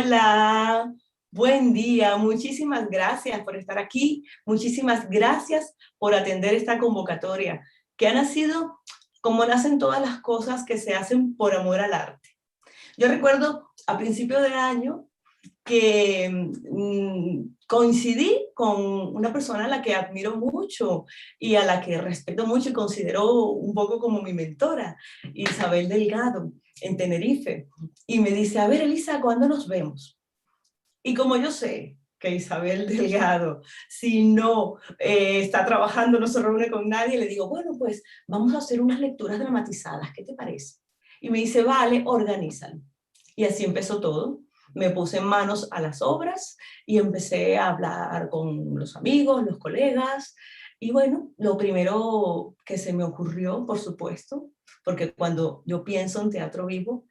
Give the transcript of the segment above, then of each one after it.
Hola, buen día, muchísimas gracias por estar aquí, muchísimas gracias por atender esta convocatoria, que ha nacido como nacen todas las cosas que se hacen por amor al arte. Yo recuerdo a principio de año que coincidí con una persona a la que admiro mucho y a la que respeto mucho y considero un poco como mi mentora, Isabel Delgado, en Tenerife. Y me dice, a ver, Elisa, ¿cuándo nos vemos? Y como yo sé que Isabel Delgado, si no está trabajando, no se reúne con nadie, le digo, bueno, pues vamos a hacer unas lecturas dramatizadas, ¿qué te parece? Y me dice, vale, organízalo. Y así empezó todo. Me puse en manos a las obras y empecé a hablar con los amigos, los colegas. Y bueno, lo primero que se me ocurrió, por supuesto, porque cuando yo pienso en teatro vivo,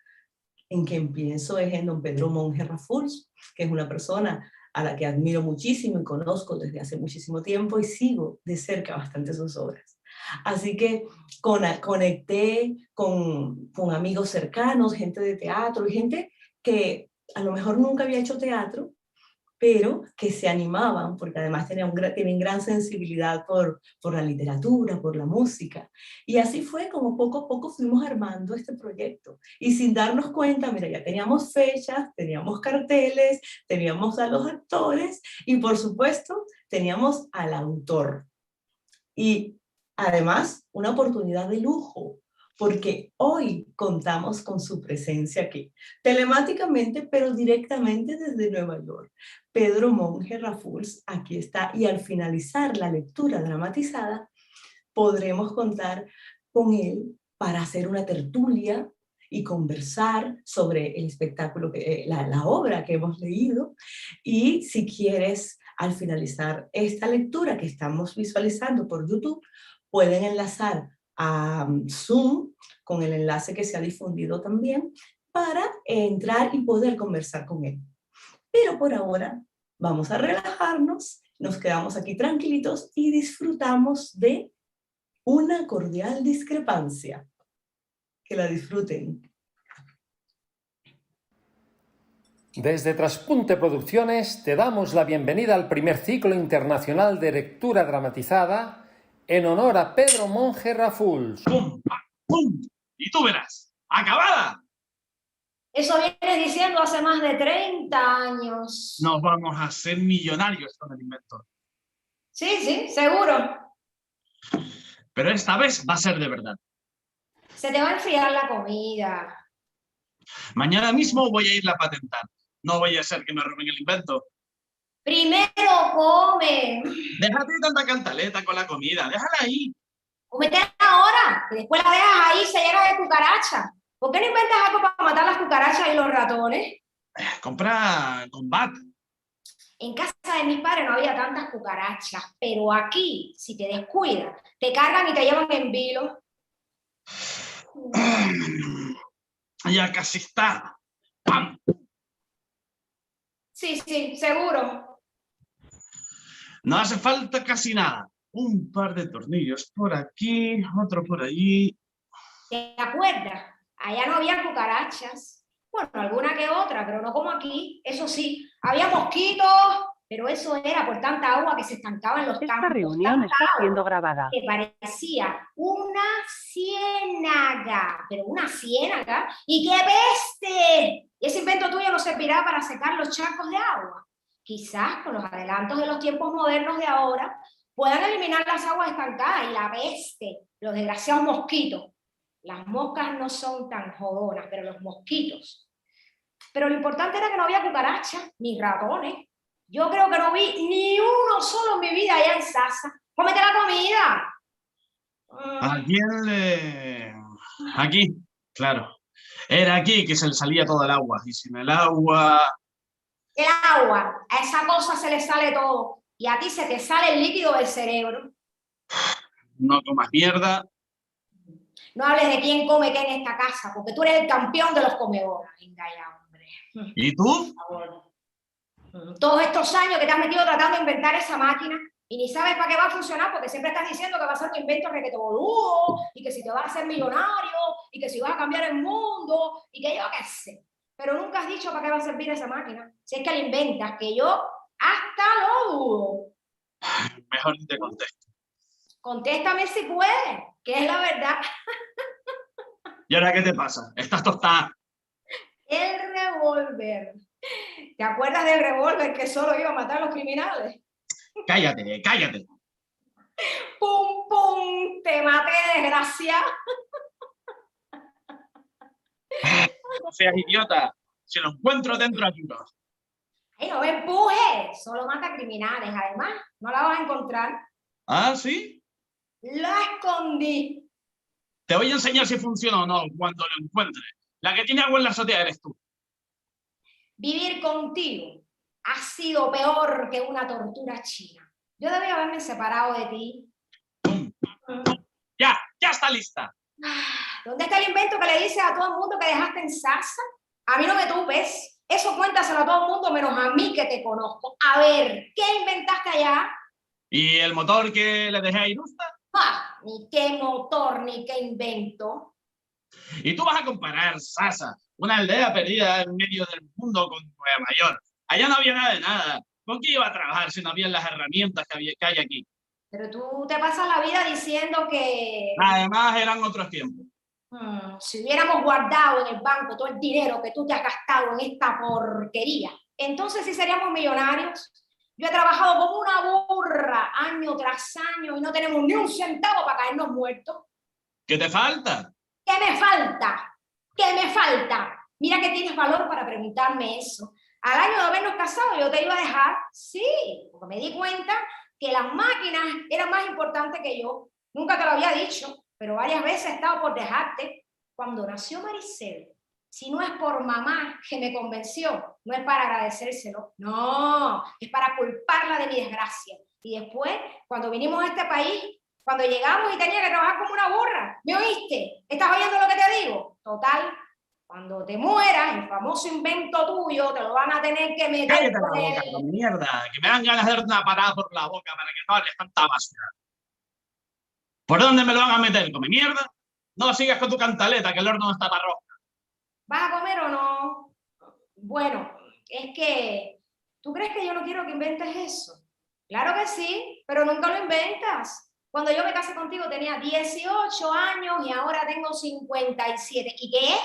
en quien pienso es en don Pedro Monge Raffuls, que es una persona a la que admiro muchísimo y conozco desde hace muchísimo tiempo y sigo de cerca bastante sus obras. Así que conecté con amigos cercanos, gente de teatro y gente que a lo mejor nunca había hecho teatro, pero que se animaban, porque además tienen gran sensibilidad por la literatura, por la música. Y así fue como poco a poco fuimos armando este proyecto. Y sin darnos cuenta, mira, ya teníamos fechas, teníamos carteles, teníamos a los actores y por supuesto teníamos al autor. Y además una oportunidad de lujo, porque hoy contamos con su presencia aquí, telemáticamente, pero directamente desde Nueva York. Pedro Monge Raffuls, aquí está, y al finalizar la lectura dramatizada, podremos contar con él para hacer una tertulia y conversar sobre el espectáculo, la obra que hemos leído. Y si quieres, al finalizar esta lectura que estamos visualizando por YouTube, pueden enlazar a Zoom con el enlace que se ha difundido también para entrar y poder conversar con él. Pero por ahora vamos a relajarnos, nos quedamos aquí tranquilitos y disfrutamos de Una cordial discrepancia. Que la disfruten. Desde Traspunte Producciones te damos la bienvenida al primer ciclo internacional de lectura dramatizada en honor a Pedro Monge Raffuls. ¡Pum! ¡Pum! Y tú verás, ¡acabada! Eso vienes diciendo hace más de 30 años. Nos vamos a ser millonarios con el invento. Sí, seguro. Pero esta vez va a ser de verdad. Se te va a enfriar la comida. Mañana mismo voy a irla a patentar. No vaya a ser que me roben el invento. Primero come. Déjate de tanta cantaleta con la comida, déjala ahí. Cómete ahora, que después la dejas ahí se llena de cucarachas. ¿Por qué no inventas algo para matar las cucarachas y los ratones? Compra Combat. En casa de mis padres no había tantas cucarachas, pero aquí, si te descuidas, te cargan y te llevan en vilo. Ya casi está. ¡Pam! Sí, seguro. No hace falta casi nada. Un par de tornillos por aquí, otro por allí. ¿Te acuerdas? Allá no había cucarachas. Bueno, alguna que otra, pero no como aquí. Eso sí, había mosquitos, pero eso era por tanta agua que se estancaba en los campos. Esta reunión está siendo grabada. Que parecía una ciénaga, pero una ciénaga. ¡Y qué peste! Y ese invento tuyo no servirá para secar los charcos de agua. Quizás con los adelantos de los tiempos modernos de ahora puedan eliminar las aguas estancadas y la peste, los desgraciados mosquitos. Las moscas no son tan jodonas, pero los mosquitos. Pero lo importante era que no había cucarachas ni ratones. Yo creo que no vi ni uno solo en mi vida allá en Sasa. ¡Cómete la comida! Aquí, claro. Era aquí que se le salía todo el agua. Y sin el agua... El agua, a esa cosa se le sale todo. Y a ti se te sale el líquido del cerebro. No comas mierda. No hables de quién come qué en esta casa, porque tú eres el campeón de los comedores. Venga ya, hombre. ¿Y tú? Todos estos años que te has metido tratando de inventar esa máquina y ni sabes para qué va a funcionar, porque siempre estás diciendo que va a ser tu invento requete boludo y que si te vas a hacer millonario y que si vas a cambiar el mundo y que yo qué sé. Pero nunca has dicho para qué va a servir esa máquina. Si es que la inventas, que yo hasta lo dudo. Mejor ni te contesto. Contéstame si puedes, que es la verdad. ¿Y ahora qué te pasa? Estás tostada. El revólver. ¿Te acuerdas del revólver que solo iba a matar a los criminales? Cállate, cállate. ¡Pum, pum! ¡Te maté, desgracia! No seas idiota. Si lo encuentro dentro de tiros. ¡Ay, no me empujes! Solo mata criminales. Además, no la vas a encontrar. ¿Ah, sí? La escondí. Te voy a enseñar si funciona o no cuando lo encuentre. La que tiene agua en la azotea eres tú. Vivir contigo ha sido peor que una tortura china. Yo debía haberme separado de ti. Ya está lista. ¿Dónde está el invento que le dices a todo el mundo que dejaste en salsa? A mí no me tupes. Eso cuéntaselo a todo el mundo menos a mí que te conozco. A ver, ¿qué inventaste allá? ¿Y el motor que le dejé a Irusta? ¡Ah! Ni qué motor, ni qué invento. Y tú vas a comparar Sasa, una aldea perdida en medio del mundo, con Nueva York. Allá no había nada de nada. ¿Con qué iba a trabajar si no había las herramientas que hay aquí? Pero tú te pasas la vida diciendo que Además, eran otros tiempos. si hubiéramos guardado en el banco todo el dinero que tú te has gastado en esta porquería, entonces sí seríamos millonarios. Yo he trabajado como una burra año tras año y no tenemos ni un centavo para caernos muertos. ¿Qué te falta? ¿Qué me falta? ¿Qué me falta? Mira que tienes valor para preguntarme eso. Al año de habernos casado yo te iba a dejar, sí, porque me di cuenta que las máquinas eran más importantes que yo. Nunca te lo había dicho, pero varias veces he estado por dejarte. Cuando nació Maricel, si no es por mamá que me convenció, no es para agradecérselo, no, es para culparla de mi desgracia. Y después, cuando vinimos a este país, cuando llegamos y tenía que trabajar como una burra, ¿me oíste? ¿Estás oyendo lo que te digo? Total, cuando te mueras, el famoso invento tuyo te lo van a tener que meter. Cállate la boca, con mierda, que me dan ganas de dar una parada por la boca para que no hables tanta basura. ¿Por dónde me lo van a meter, come mierda? No sigas con tu cantaleta, que el horno no está para rojo. ¿Vas a comer o no? Bueno, es que, ¿tú crees que yo no quiero que inventes eso? Claro que sí, pero nunca lo inventas. Cuando yo me casé contigo tenía 18 años y ahora tengo 57. ¿Y qué?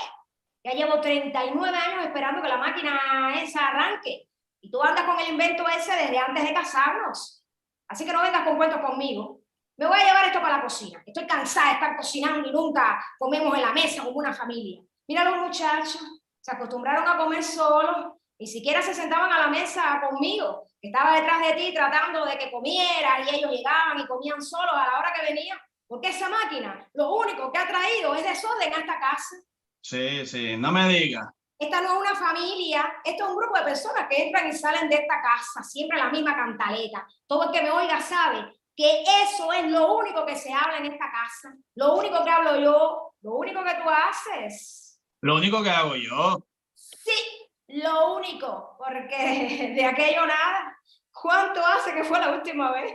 Ya llevo 39 años esperando que la máquina esa arranque. Y tú andas con el invento ese desde antes de casarnos. Así que no vengas con cuentos conmigo. Me voy a llevar esto para la cocina. Estoy cansada de estar cocinando y nunca comemos en la mesa como una familia. Mira los muchachos, se acostumbraron a comer solos. Ni siquiera se sentaban a la mesa conmigo. Estaba detrás de ti tratando de que comieras y ellos llegaban y comían solos a la hora que venían. Porque esa máquina lo único que ha traído es desorden a esta casa. Sí, no me digas. Esta no es una familia, esto es un grupo de personas que entran y salen de esta casa, siempre la misma cantaleta. Todo el que me oiga sabe que eso es lo único que se habla en esta casa, lo único que hablo yo, lo único que tú haces. Lo único que hago yo. Sí, lo único, porque de aquello nada. ¿Cuánto hace que fue la última vez?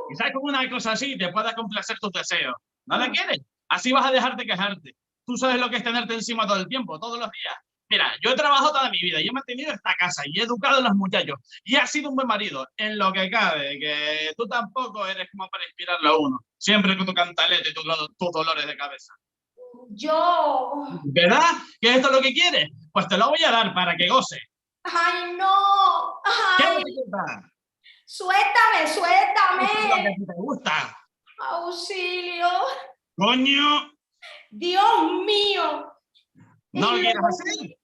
Quizás con una cosa así te pueda complacer tus deseos. ¿No la quieres? Así vas a dejar de quejarte. Tú sabes lo que es tenerte encima todo el tiempo, todos los días. Mira, yo he trabajado toda mi vida y he mantenido esta casa y he educado a los muchachos y has sido un buen marido, en lo que cabe, que tú tampoco eres como para inspirarlo a uno, siempre con tu cantaleta y tus dolores de cabeza. Yo... ¿Verdad? ¿Que esto es lo que quieres? Pues te lo voy a dar para que goce. ¡Ay, no! ¿Qué ¡Ay! te gusta? ¡Suéltame, suéltame! Es lo que a ti te gusta. ¡Auxilio! ¡Coño! ¡Dios mío! ¿No lo quieres hacer?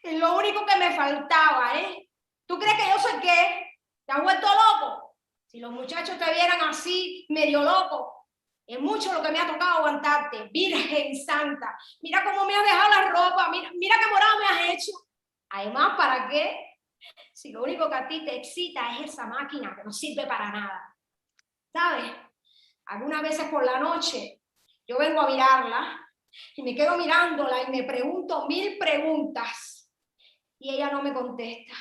Es lo único que me faltaba, ¿eh? ¿Tú crees que yo soy qué? ¿Te has vuelto loco? Si los muchachos te vieran así, medio loco, es mucho lo que me ha tocado aguantarte. Virgen Santa, mira cómo me has dejado la ropa, mira qué morado me has hecho. Además, ¿para qué? Si lo único que a ti te excita es esa máquina que no sirve para nada. ¿Sabes? Algunas veces por la noche yo vengo a mirarla y me quedo mirándola y me pregunto 1000 preguntas y ella no me contesta.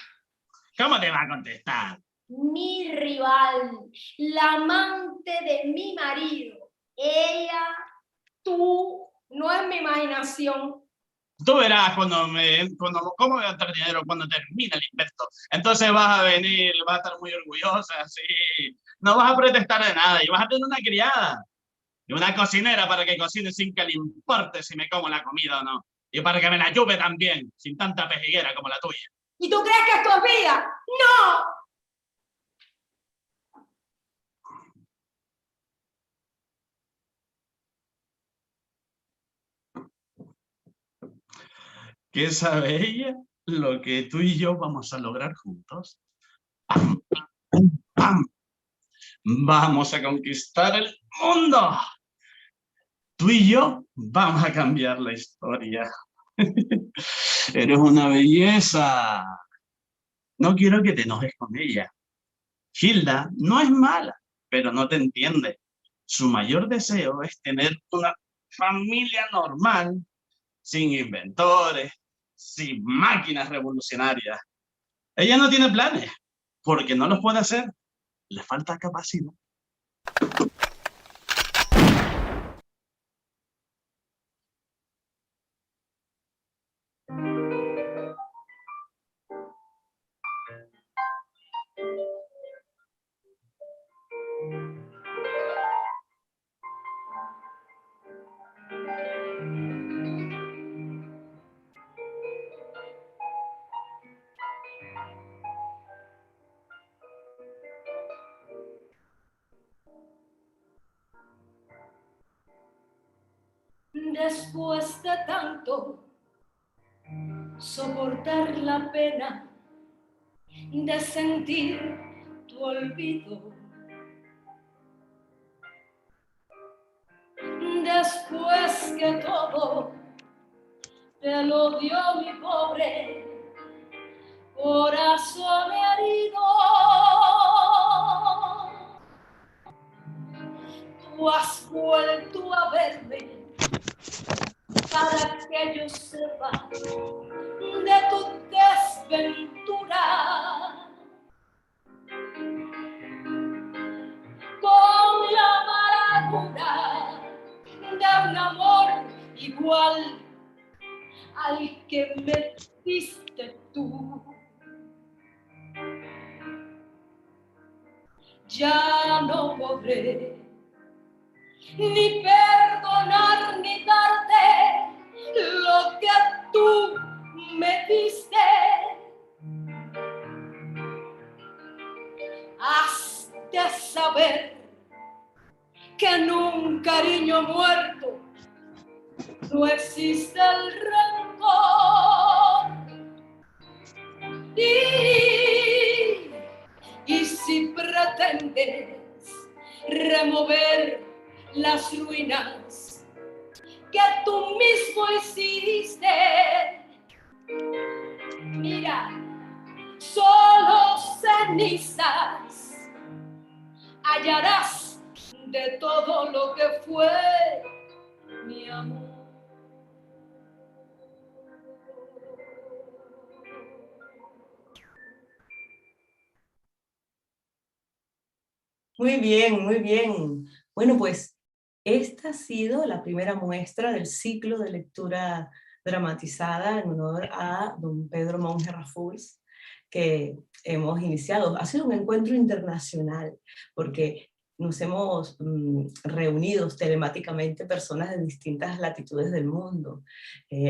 ¿Cómo te va a contestar? Mi rival, la amante de mi marido, ella, tú, no es mi imaginación. Tú verás cómo voy a gastar dinero cuando termine el invento. Entonces vas a venir, vas a estar muy orgullosa, sí. No vas a protestar de nada y vas a tener una criada y una cocinera para que cocine sin que le importe si me como la comida o no. Y para que me la chupe también, sin tanta pejiguera como la tuya. ¿Y tú crees que esto es vida? ¡No! ¿Qué sabe ella? Lo que tú y yo vamos a lograr juntos. ¡Pam, pam, pam! Vamos a conquistar el mundo. Tú y yo vamos a cambiar la historia. Eres una belleza. No quiero que te enojes con ella. Hilda no es mala, pero no te entiende. Su mayor deseo es tener una familia normal, sin inventores, sin máquinas revolucionarias. Ella no tiene planes, porque no los puede hacer. Le falta capacidad. Después de tanto soportar la pena de sentir tu olvido, después que todo te lo dio mi pobre corazón herido, tú has vuelto a verme para que yo sepa de tu desventura. Con la amargura de un amor igual al que me diste tú. Ya no podré ni perdonar ni darte lo que tú me diste. Has de saber que en un cariño muerto no existe el rencor. Y si pretendes remover las ruinas que tú mismo hiciste, mira, solo cenizas hallarás de todo lo que fue mi amor. Muy bien, muy bien. Bueno, pues esta ha sido la primera muestra del ciclo de lectura dramatizada en honor a don Pedro Monge Raffuls que hemos iniciado. Ha sido un encuentro internacional porque nos hemos reunido telemáticamente personas de distintas latitudes del mundo.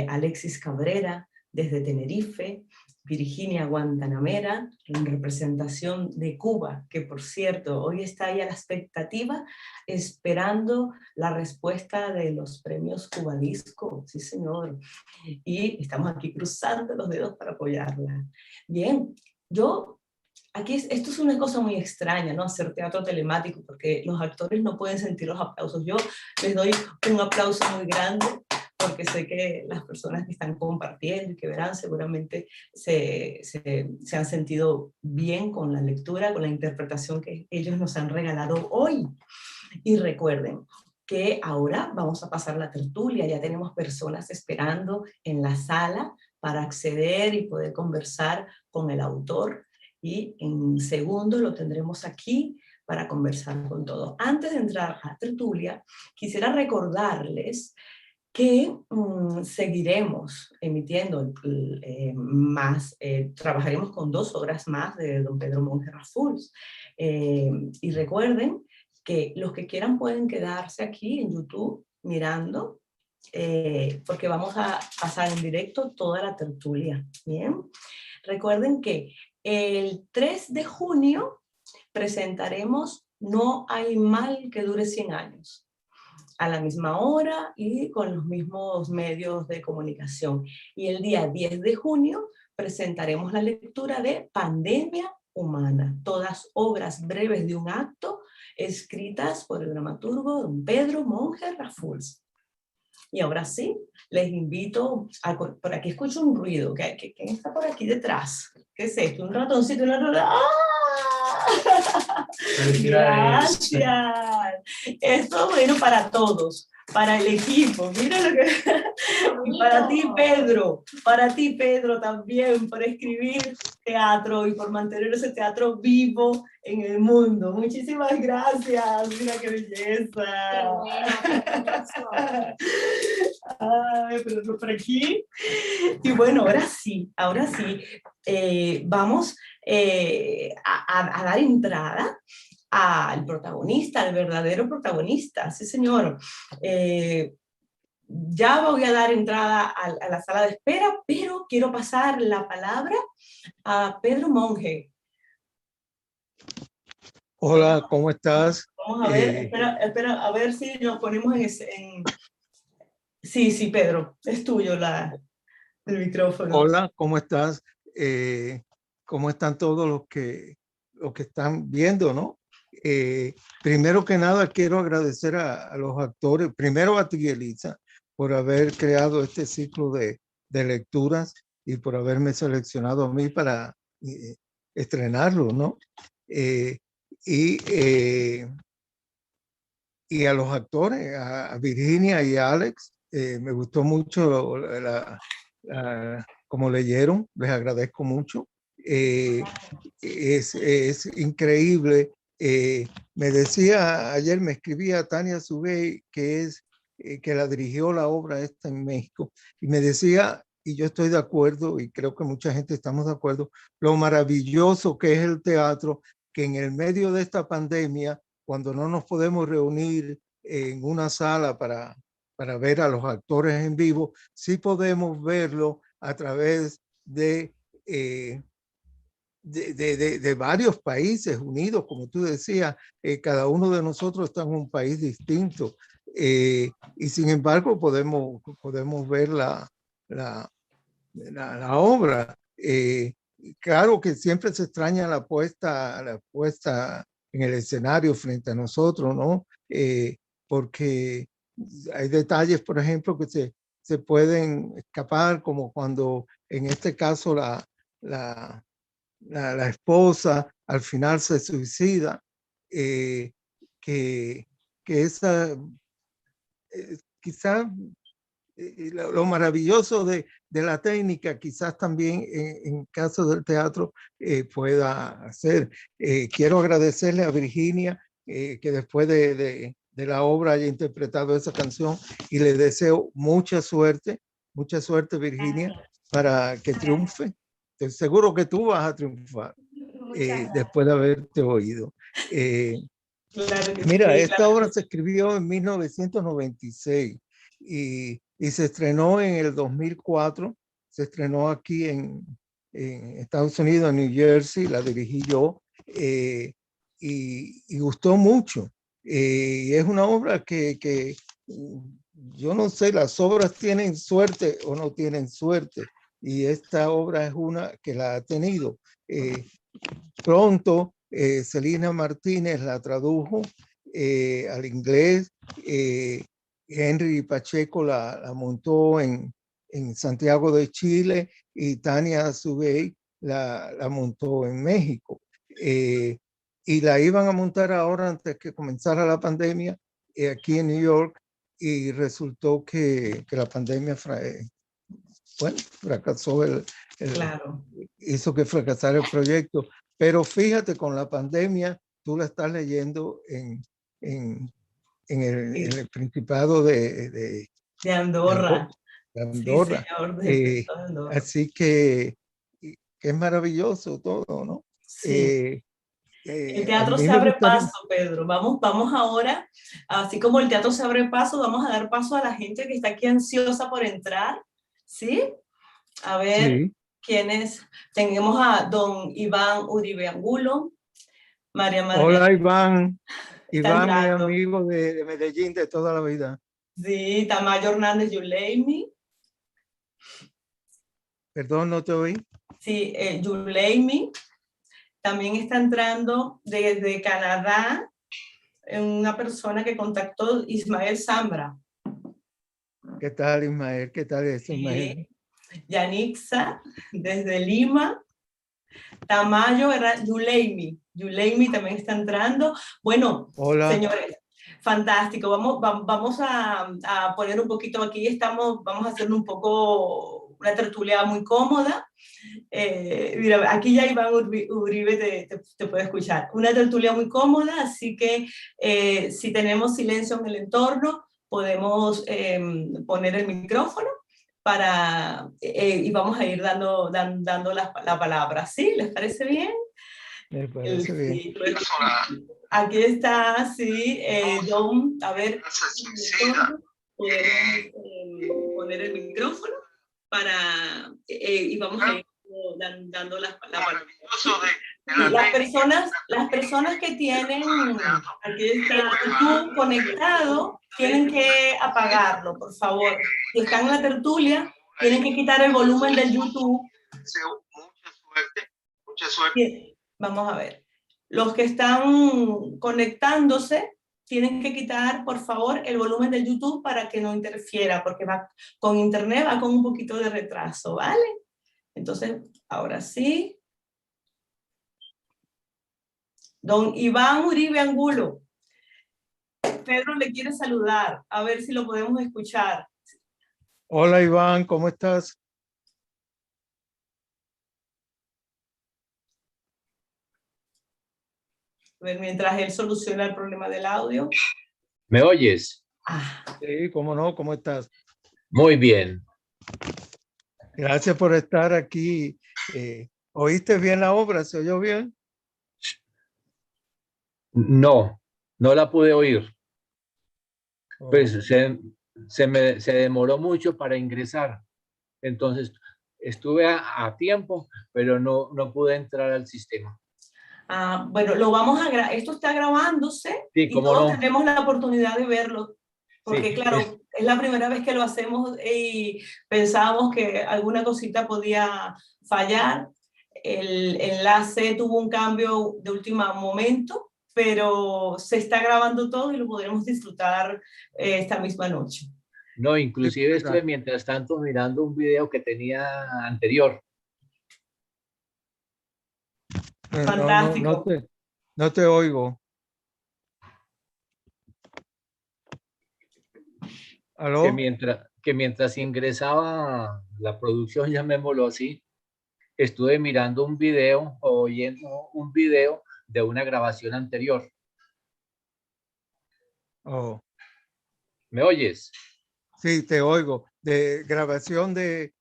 Alexis Cabrera desde Tenerife, Virginia Guantanamera, en representación de Cuba, que por cierto, hoy está ahí a la expectativa, esperando la respuesta de los premios Cubadisco, sí señor, y estamos aquí cruzando los dedos para apoyarla. Bien, esto es una cosa muy extraña, ¿no? Hacer teatro telemático, porque los actores no pueden sentir los aplausos. Yo les doy un aplauso muy grande, porque sé que las personas que están compartiendo y que verán seguramente se han sentido bien con la lectura, con la interpretación que ellos nos han regalado hoy. Y recuerden que ahora vamos a pasar la tertulia, ya tenemos personas esperando en la sala para acceder y poder conversar con el autor, y en segundos lo tendremos aquí para conversar con todos. Antes de entrar a la tertulia, quisiera recordarles que seguiremos emitiendo más, trabajaremos con 2 obras más de don Pedro Monge Raffuls. Y recuerden que los que quieran pueden quedarse aquí en YouTube mirando, porque vamos a pasar en directo toda la tertulia. Bien, recuerden que el 3 de junio presentaremos No hay mal que dure 100 años, a la misma hora y con los mismos medios de comunicación. Y el día 10 de junio presentaremos la lectura de Pandemia Humana, todas obras breves de un acto escritas por el dramaturgo don Pedro Monge Raffuls. Y ahora sí, les invito a... Por aquí escucho un ruido. ¿Quién está por aquí detrás? ¿Qué es esto? ¿Un ratoncito? ¡Ah! Gracias. Esto es bueno para todos, para el equipo. Mira lo que... Y para ti, Pedro, también, por escribir teatro y por mantener ese teatro vivo en el mundo. Muchísimas gracias. Mira qué belleza. Ay, pero no por aquí. Y bueno, ahora sí, vamos a dar entrada al protagonista, al verdadero protagonista. Sí, señor. Ya voy a dar entrada a la sala de espera, pero quiero pasar la palabra a Pedro Monge. Hola, ¿cómo estás? Vamos a ver, espera, a ver si nos ponemos en... Sí, Pedro, es tuyo el micrófono. Hola, ¿cómo estás? ¿Cómo están todos los que están viendo, no? Primero que nada, quiero agradecer a los actores, primero a ti, Elisa, por haber creado este ciclo de lecturas y por haberme seleccionado a mí para estrenarlo, ¿no? Y a los actores, a Virginia y a Alex, me gustó mucho como leyeron, les agradezco mucho. Es increíble. Me decía ayer, me escribía Tania Subey, que la dirigió la obra esta en México, y me decía, y yo estoy de acuerdo, y creo que mucha gente estamos de acuerdo, lo maravilloso que es el teatro, que en el medio de esta pandemia, cuando no nos podemos reunir en una sala para ver a los actores en vivo, sí podemos verlo a través de varios países unidos, como tú decías, cada uno de nosotros está en un país distinto, y sin embargo podemos ver la obra. Claro que siempre se extraña la puesta en el escenario frente a nosotros, ¿no? Porque hay detalles, por ejemplo, que se pueden escapar, como cuando en este caso la esposa al final se suicida, que esa quizás lo maravilloso de la técnica, quizás también en caso del teatro pueda hacer. Quiero agradecerle a Virginia que después de la obra haya interpretado esa canción, y le deseo mucha suerte, Virginia, para que triunfe. Estoy seguro que tú vas a triunfar después de haberte oído. Claro que Mira, sí, esta obra se escribió en 1996 y se estrenó en el 2004. Se estrenó aquí en Estados Unidos, en New Jersey, la dirigí yo, y gustó mucho. Y es una obra que yo no sé, las obras tienen suerte o no tienen suerte, y esta obra es una que la ha tenido. Pronto Celina Martínez la tradujo al inglés, Henry Pacheco la montó en Santiago de Chile, y Tania Subey la montó en México. Y la iban a montar ahora antes que comenzara la pandemia aquí en New York, y resultó que la pandemia fracasó, claro. hizo que fracasara el proyecto. Pero fíjate, con la pandemia, tú la estás leyendo en el Principado de de Andorra. de Andorra. Sí, señor, de Eh, Andorra. así que es maravilloso todo, ¿no? Sí. El A teatro mí se me abre gustaría, paso, Pedro. Vamos ahora, así como el teatro se abre paso, vamos a dar paso a la gente que está aquí ansiosa por entrar, ¿sí? A ver sí. quiénes. Tenemos a don Iván Uribe Angulo, María Hola, Margarita, Iván. está Iván es entrando. amigo de Medellín de toda la vida. Sí, Tamayo Hernández Yuleimi, Perdón, no te oí. sí, Yuleimi. También está entrando desde Canadá una persona que contactó, Ismael Zambra. ¿Qué tal, Ismael? ¿Qué tal eso, Ismael? Sí. Yanixa, desde Lima. Tamayo, Yuleimi también está entrando. Bueno, Hola. señores, fantástico. Vamos a poner un poquito aquí, vamos a hacer un poco una tertulia muy cómoda. Mira, aquí ya Iván Uribe te puede escuchar. Una tertulia muy cómoda, así que si tenemos silencio en el entorno, podemos poner el micrófono y vamos a ir dando la palabra. ¿Sí? ¿Les parece bien? Me parece bien. Sí, pues, aquí está, sí, Don, a ver, podemos poner el micrófono y vamos a ir dando la palabra. Y las personas que tienen aquí está YouTube conectado, tienen que apagarlo, por favor. Si están en la tertulia, tienen que quitar el volumen del YouTube. Mucha suerte. Bien, vamos a ver. Los que están conectándose tienen que quitar, por favor, el volumen del YouTube para que no interfiera, porque va con internet, va con un poquito de retraso, ¿vale? Entonces, ahora sí. Don Iván Uribe Angulo. Pedro le quiere saludar, a ver si lo podemos escuchar. Hola, Iván, ¿cómo estás? A ver, mientras él soluciona el problema del audio. ¿Me oyes? Ah, Sí, ¿cómo no? ¿Cómo estás? Muy bien. Gracias por estar aquí. ¿Oíste bien la obra? ¿Se oyó bien? No, no la pude oír. Oh, Pues se demoró mucho para ingresar. Entonces estuve a tiempo, pero no pude entrar al sistema. bueno, esto está grabándose Sí, y cómo todos no. tendremos la oportunidad de verlo. Porque Sí, claro, es la primera vez que lo hacemos y pensábamos que alguna cosita podía fallar. El enlace tuvo un cambio de último momento, pero se está grabando todo y lo podremos disfrutar esta misma noche. no, inclusive estuve mientras tanto mirando un video que tenía anterior. Fantástico. No te oigo. ¿Aló? Que mientras ingresaba la producción, llamémoslo así, estuve mirando un video, oyendo un video de una grabación anterior. Oh, ¿Me oyes? sí, te oigo. De grabación de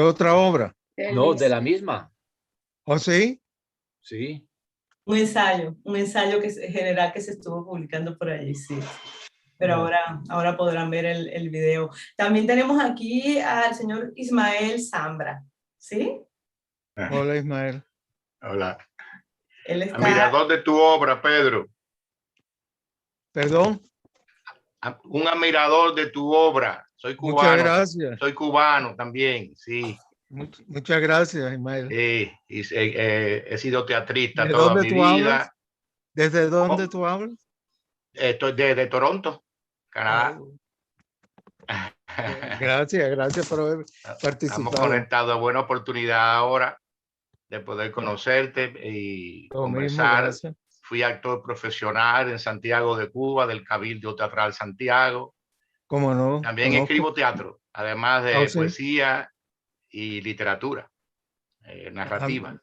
otra obra. No, de la misma. ¿Oh, sí? Sí. Un ensayo general que se estuvo publicando por allí, sí. Pero ahora podrán ver el video. También tenemos aquí al señor Ismael Zambra, ¿sí? Hola, Ismael. Hola. Él está... Admirador de tu obra, Pedro. ¿Perdón? Un admirador de tu obra. Soy cubano. Muchas gracias. Soy cubano también, sí. Muchas gracias, Ismael. He sido teatrista ¿De toda dónde mi tú vida. hablas? ¿Desde dónde tú hablas? Estoy de Toronto, Canadá. Oh. Gracias por haber participado. Estamos conectados. Buena oportunidad ahora de poder conocerte y conversar. Mismo, fui actor profesional en Santiago de Cuba, del Cabildo Teatral Santiago. ¿Cómo no? También escribo teatro, además de poesía y literatura, narrativa.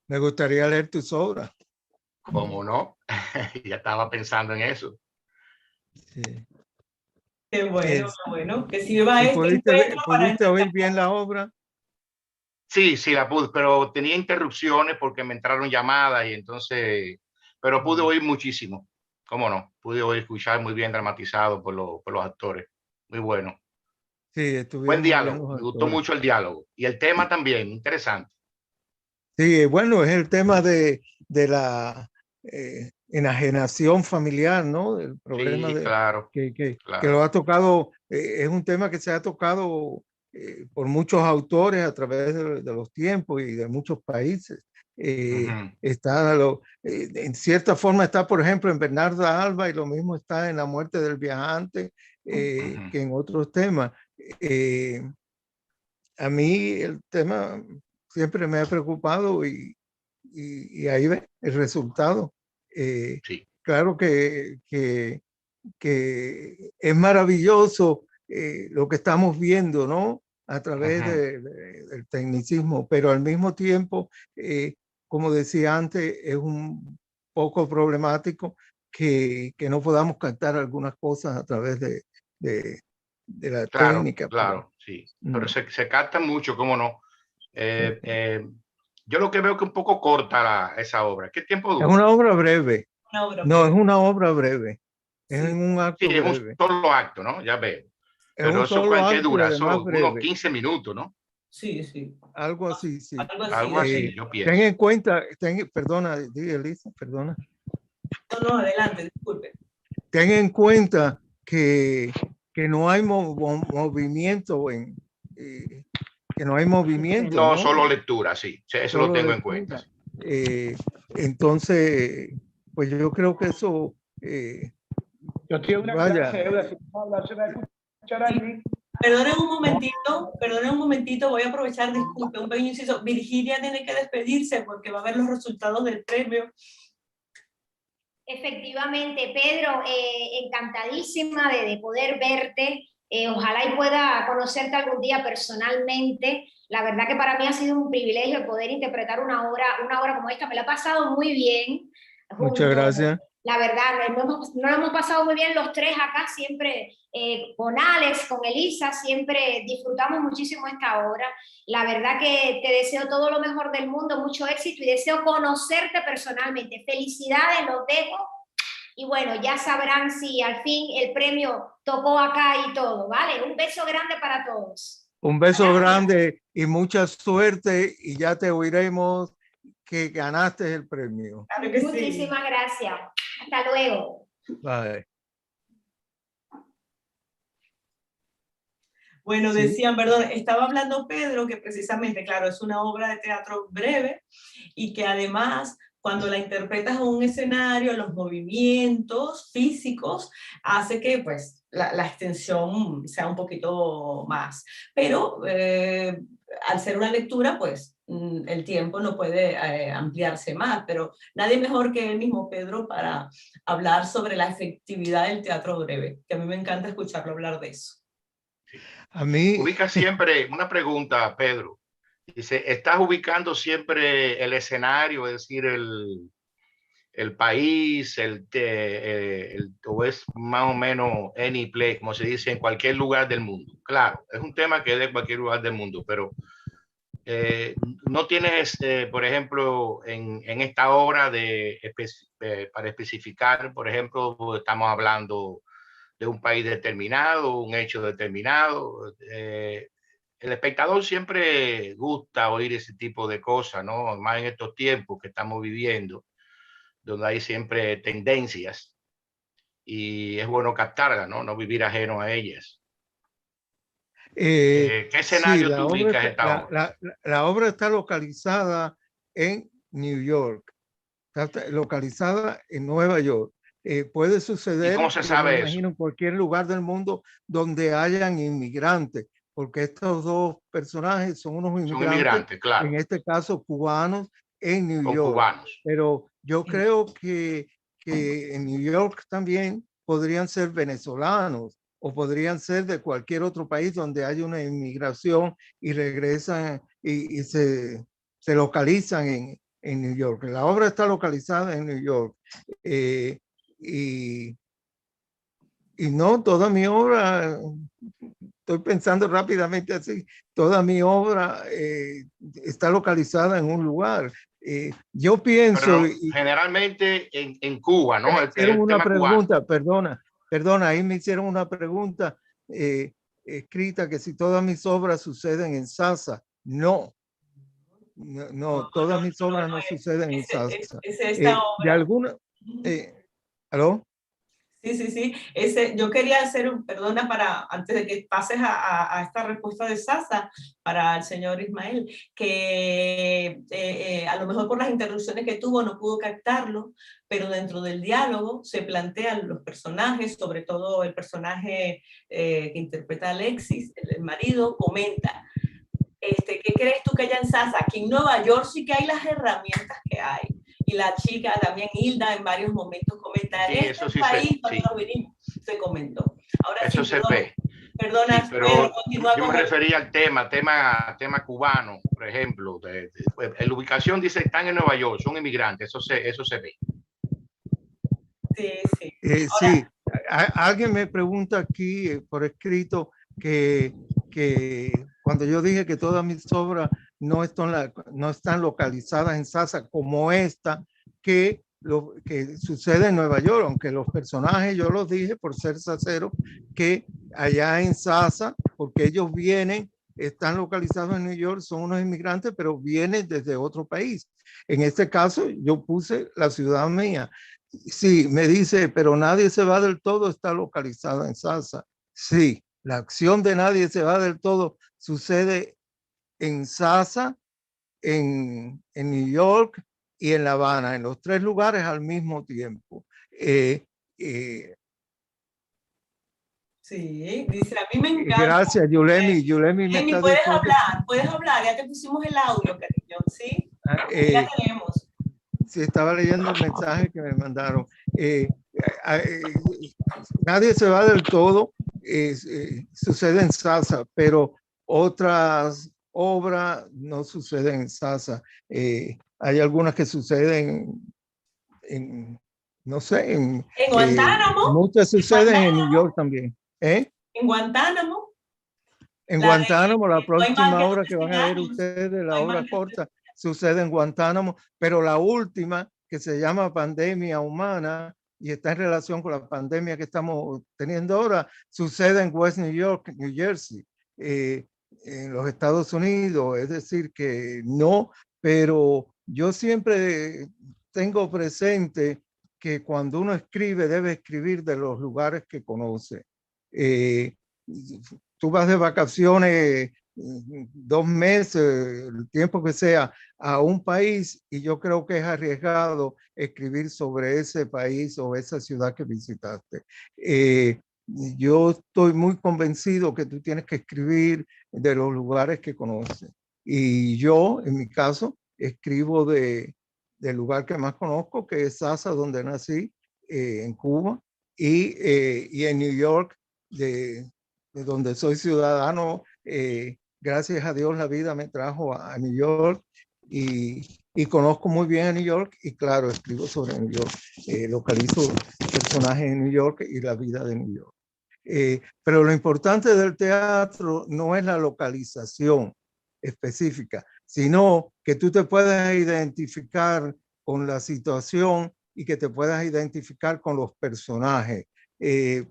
Me gustaría leer tus obras. ¿Cómo no? Ya estaba pensando en eso. Sí. Qué bueno, Es- qué bueno. Que sirva ¿Y este encuentro para pudiste oír bien la obra? Sí, sí, la pude, pero tenía interrupciones porque me entraron llamadas y entonces, pero pude oír muchísimo. ¿Cómo no? Pude oír, escuchar muy bien dramatizado por los actores. Muy bueno. Sí, Buen estuvieron muy bien diálogo. los Me gustó actores. mucho el diálogo. Y el tema también, interesante. Sí, bueno, es el tema de la enajenación familiar, ¿no? El problema Sí, claro, que claro. lo ha tocado, es un tema que se ha tocado por muchos autores a través de los tiempos y de muchos países. Ujú, En cierta forma está, por ejemplo, en Bernarda Alba y lo mismo está en La muerte del viajante, ujú. que en otros temas. Eh, a mí el tema siempre me ha preocupado y ahí ve el resultado. Eh, Sí, claro que es maravilloso lo que estamos viendo, ¿no? A través ujú. del tecnicismo, pero al mismo tiempo, como decía antes, es un poco problemático que no podamos captar algunas cosas a través de, de la Claro, técnica. claro, sí. Pero Mm, se capta mucho, ¿cómo no? Yo lo que veo que un poco corta esa obra. ¿Qué tiempo es dura? una obra breve. una obra No, es breve. una obra breve. Es Sí, en un Sí, acto es un breve. solo acto, ¿no? Ya veo. Es Pero un eso, solo ¿qué acto y dura? además Eso, unos breve. 15 minutos, ¿no? sí, sí. Algo así, sí. Algo así Algo de así, tiempo. yo Ten pienso. en cuenta, perdona, di, Elisa, perdona. No, no, adelante, disculpe. Ten en cuenta que no hay movimiento eh, que no hay movimiento, No, ¿no? solo lectura, sí. Sí, eso lo Solo tengo en cuenta. lectura. Entonces, pues yo creo que eso, Yo estoy en una vaya, clase, Euda, si no habla, se va a escuchar Sí. allí. Perdonen un momentito, voy a aprovechar, disculpe, un pequeño inciso. Virginia tiene que despedirse porque va a ver los resultados del premio. Efectivamente, Pedro, encantadísima de poder verte. Ojalá y pueda conocerte algún día personalmente. La verdad que para mí ha sido un privilegio poder interpretar una obra como esta. Me la he pasado muy bien muchas junto. gracias. La verdad, no lo hemos pasado muy bien los tres acá, siempre con Alex, con Elisa, siempre disfrutamos muchísimo esta obra. La verdad que te deseo todo lo mejor del mundo, mucho éxito y deseo conocerte personalmente. Felicidades, los dejo. Y bueno, ya sabrán si al fin el premio tocó acá y todo, ¿vale? Un beso grande para todos. Un beso Gracias. grande y mucha suerte y ya te oiremos que ganaste el premio. Claro que sí. Muchísimas gracias. Hasta luego. Bye. Bueno, Sí. decían, perdón, estaba hablando Pedro que precisamente, claro, es una obra de teatro breve y que además cuando la interpretas en un escenario, los movimientos físicos hace que pues la extensión sea un poquito más. Pero al ser una lectura, pues el tiempo no puede ampliarse más, pero nadie mejor que él mismo, Pedro, para hablar sobre la efectividad del teatro breve, que a mí me encanta escucharlo hablar de eso. A mí, Ubica siempre, una pregunta, Pedro. Dice, ¿estás ubicando siempre el escenario, es decir, el país, o es más o menos any place, como se dice, en cualquier lugar del mundo? Claro, es un tema que es de cualquier lugar del mundo, pero no tienes, por ejemplo, en esta obra para especificar, por ejemplo, estamos hablando de un país determinado, un hecho determinado. El espectador siempre gusta oír ese tipo de cosas, ¿no? Más en estos tiempos que estamos viviendo, donde hay siempre tendencias y es bueno captarlas, ¿no? No vivir ajeno a ellas. ¿Qué sí, escenario tú ubicas esta obra? la obra está localizada en New York, está localizada en Nueva York. Puede ¿Y cómo suceder, se yo me sabe eso? imagino, en cualquier lugar del mundo donde hayan inmigrantes, porque estos dos personajes son unos Son inmigrantes, inmigrantes, claro, en este caso cubanos, en New son York. cubanos. Pero yo Sí. creo que en New York también podrían ser venezolanos o podrían ser de cualquier otro país donde haya una inmigración y regresan y se localizan en New York. La obra está localizada en New York y y no, toda mi obra, estoy pensando rápidamente así, toda mi obra está localizada en un lugar. Yo pienso... Pero generalmente en Cuba, ¿no? Me hicieron una tema cubano. pregunta, perdona, ahí me hicieron una pregunta escrita que si todas mis obras suceden en Sasa. No, todas mis obras no suceden en Sasa. Esta obra. De alguna... ¿Aló? Sí. Yo quería hacer perdona, antes de que pases a esta respuesta de Sasa, para el señor Ismael, que a lo mejor por las interrupciones que tuvo no pudo captarlo, pero dentro del diálogo se plantean los personajes, sobre todo el personaje que interpreta a Alexis, el marido, comenta, ¿qué crees tú que haya en Sasa? Aquí en Nueva York sí que hay las herramientas que hay. Y la chica también, Hilda, en varios momentos comenta, en eso este sí país cuando nos vinimos, se comentó. Ahora eso sí, se ve. Perdona, sí, pero Pedro, continúa yo con me refería al tema cubano, por ejemplo. En la ubicación dice, están en Nueva York, son inmigrantes, eso se ve. Sí. Sí, alguien me pregunta aquí por escrito que cuando yo dije que todas mis obras no están localizadas en Sasa como esta, que lo que sucede en Nueva York, aunque los personajes yo los dije por ser sasero, que allá en Sasa, porque ellos están localizados en New York, son unos inmigrantes, pero vienen desde otro país. En este caso, yo puse la ciudad mía. Sí, me dice, pero nadie se va del todo, está localizada en Sasa. Sí, la acción de nadie se va del todo sucede en Sasa, en New York y en La Habana, en los tres lugares al mismo tiempo. Sí, dice, a mí me encanta. Gracias, Yulemi. Yulemi me está puedes hablar, ya te pusimos el audio, cariño, ¿sí? Ya tenemos. Sí, estaba leyendo el mensaje que me mandaron. Nadie se va del todo, sucede en Sasa, pero otras obras no suceden en Sasa. Hay algunas que suceden no sé, en Guantánamo. Muchas suceden en New York también. En Guantánamo. En Guantánamo, la próxima obra que van a ver ustedes, la obra corta, sucede en Guantánamo, pero la última, que se llama Pandemia Humana, y está en relación con la pandemia que estamos teniendo ahora, sucede en West New York, New Jersey, en los Estados Unidos. Es decir, que no, pero yo siempre tengo presente que cuando uno escribe, debe escribir de los lugares que conoce. Tú vas de vacaciones 2 meses, el tiempo que sea, a un país, y yo creo que es arriesgado escribir sobre ese país o esa ciudad que visitaste. Yo estoy muy convencido que tú tienes que escribir de los lugares que conoces. Y yo, en mi caso, escribo del lugar que más conozco, que es Sasa, donde nací, en Cuba, y en New York, de donde soy ciudadano. Gracias a Dios la vida me trajo a New York y conozco muy bien a New York, y claro, escribo sobre New York, localizo personajes en New York y la vida de New York. Pero lo importante del teatro no es la localización específica, sino que tú te puedas identificar con la situación y que te puedas identificar con los personajes.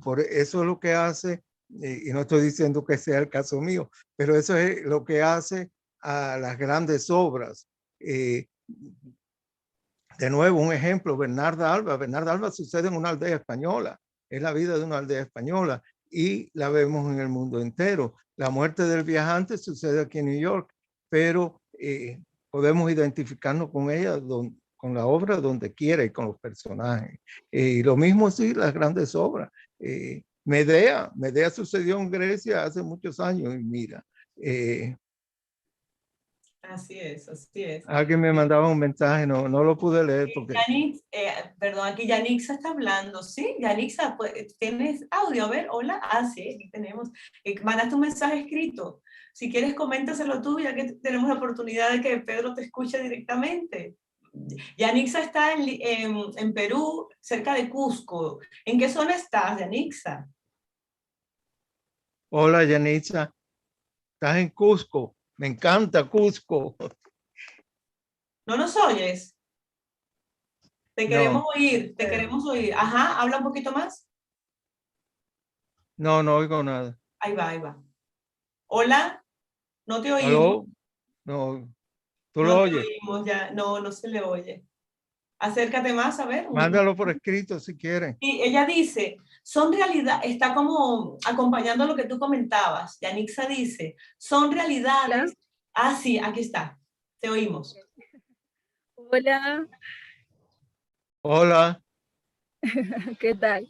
Por eso es lo que hace, y no estoy diciendo que sea el caso mío, pero eso es lo que hace a las grandes obras. De nuevo, un ejemplo, Bernarda Alba. Bernarda Alba sucede en una aldea española, es la vida de una aldea española y la vemos en el mundo entero. La muerte del viajante sucede aquí en New York, pero podemos identificarnos con ella, con la obra donde quiera y con los personajes. Y lo mismo sí, las grandes obras. Medea sucedió en Grecia hace muchos años y mira. Así es, así es. Alguien me mandaba un mensaje, no lo pude leer porque... Perdón, aquí Yanixa está hablando, ¿sí? Yanixa, pues, ¿tienes audio? A ver, hola. Sí, aquí tenemos. Mandaste un mensaje escrito. Si quieres, coméntaselo tú, ya que tenemos la oportunidad de que Pedro te escuche directamente. Yanixa está en Perú, cerca de Cusco. ¿En qué zona estás, Yanixa? Hola, Yanitza. Estás en Cusco. Me encanta Cusco. ¿No nos oyes? Te queremos No, oír, te queremos oír. Ajá, habla un poquito más. no oigo nada. Ahí va, ahí va. Hola, no te oímos. ¿Aló? No, ¿tú lo No te oyes? oímos ya. No, no se le oye. Acércate más, a ver. Mándalo por escrito si quieren. Y ella dice, son realidad, está como acompañando lo que tú comentabas. Yanixa dice, son realidades. Ah, sí, aquí está. Te oímos. Hola, Hola. ¿qué tal?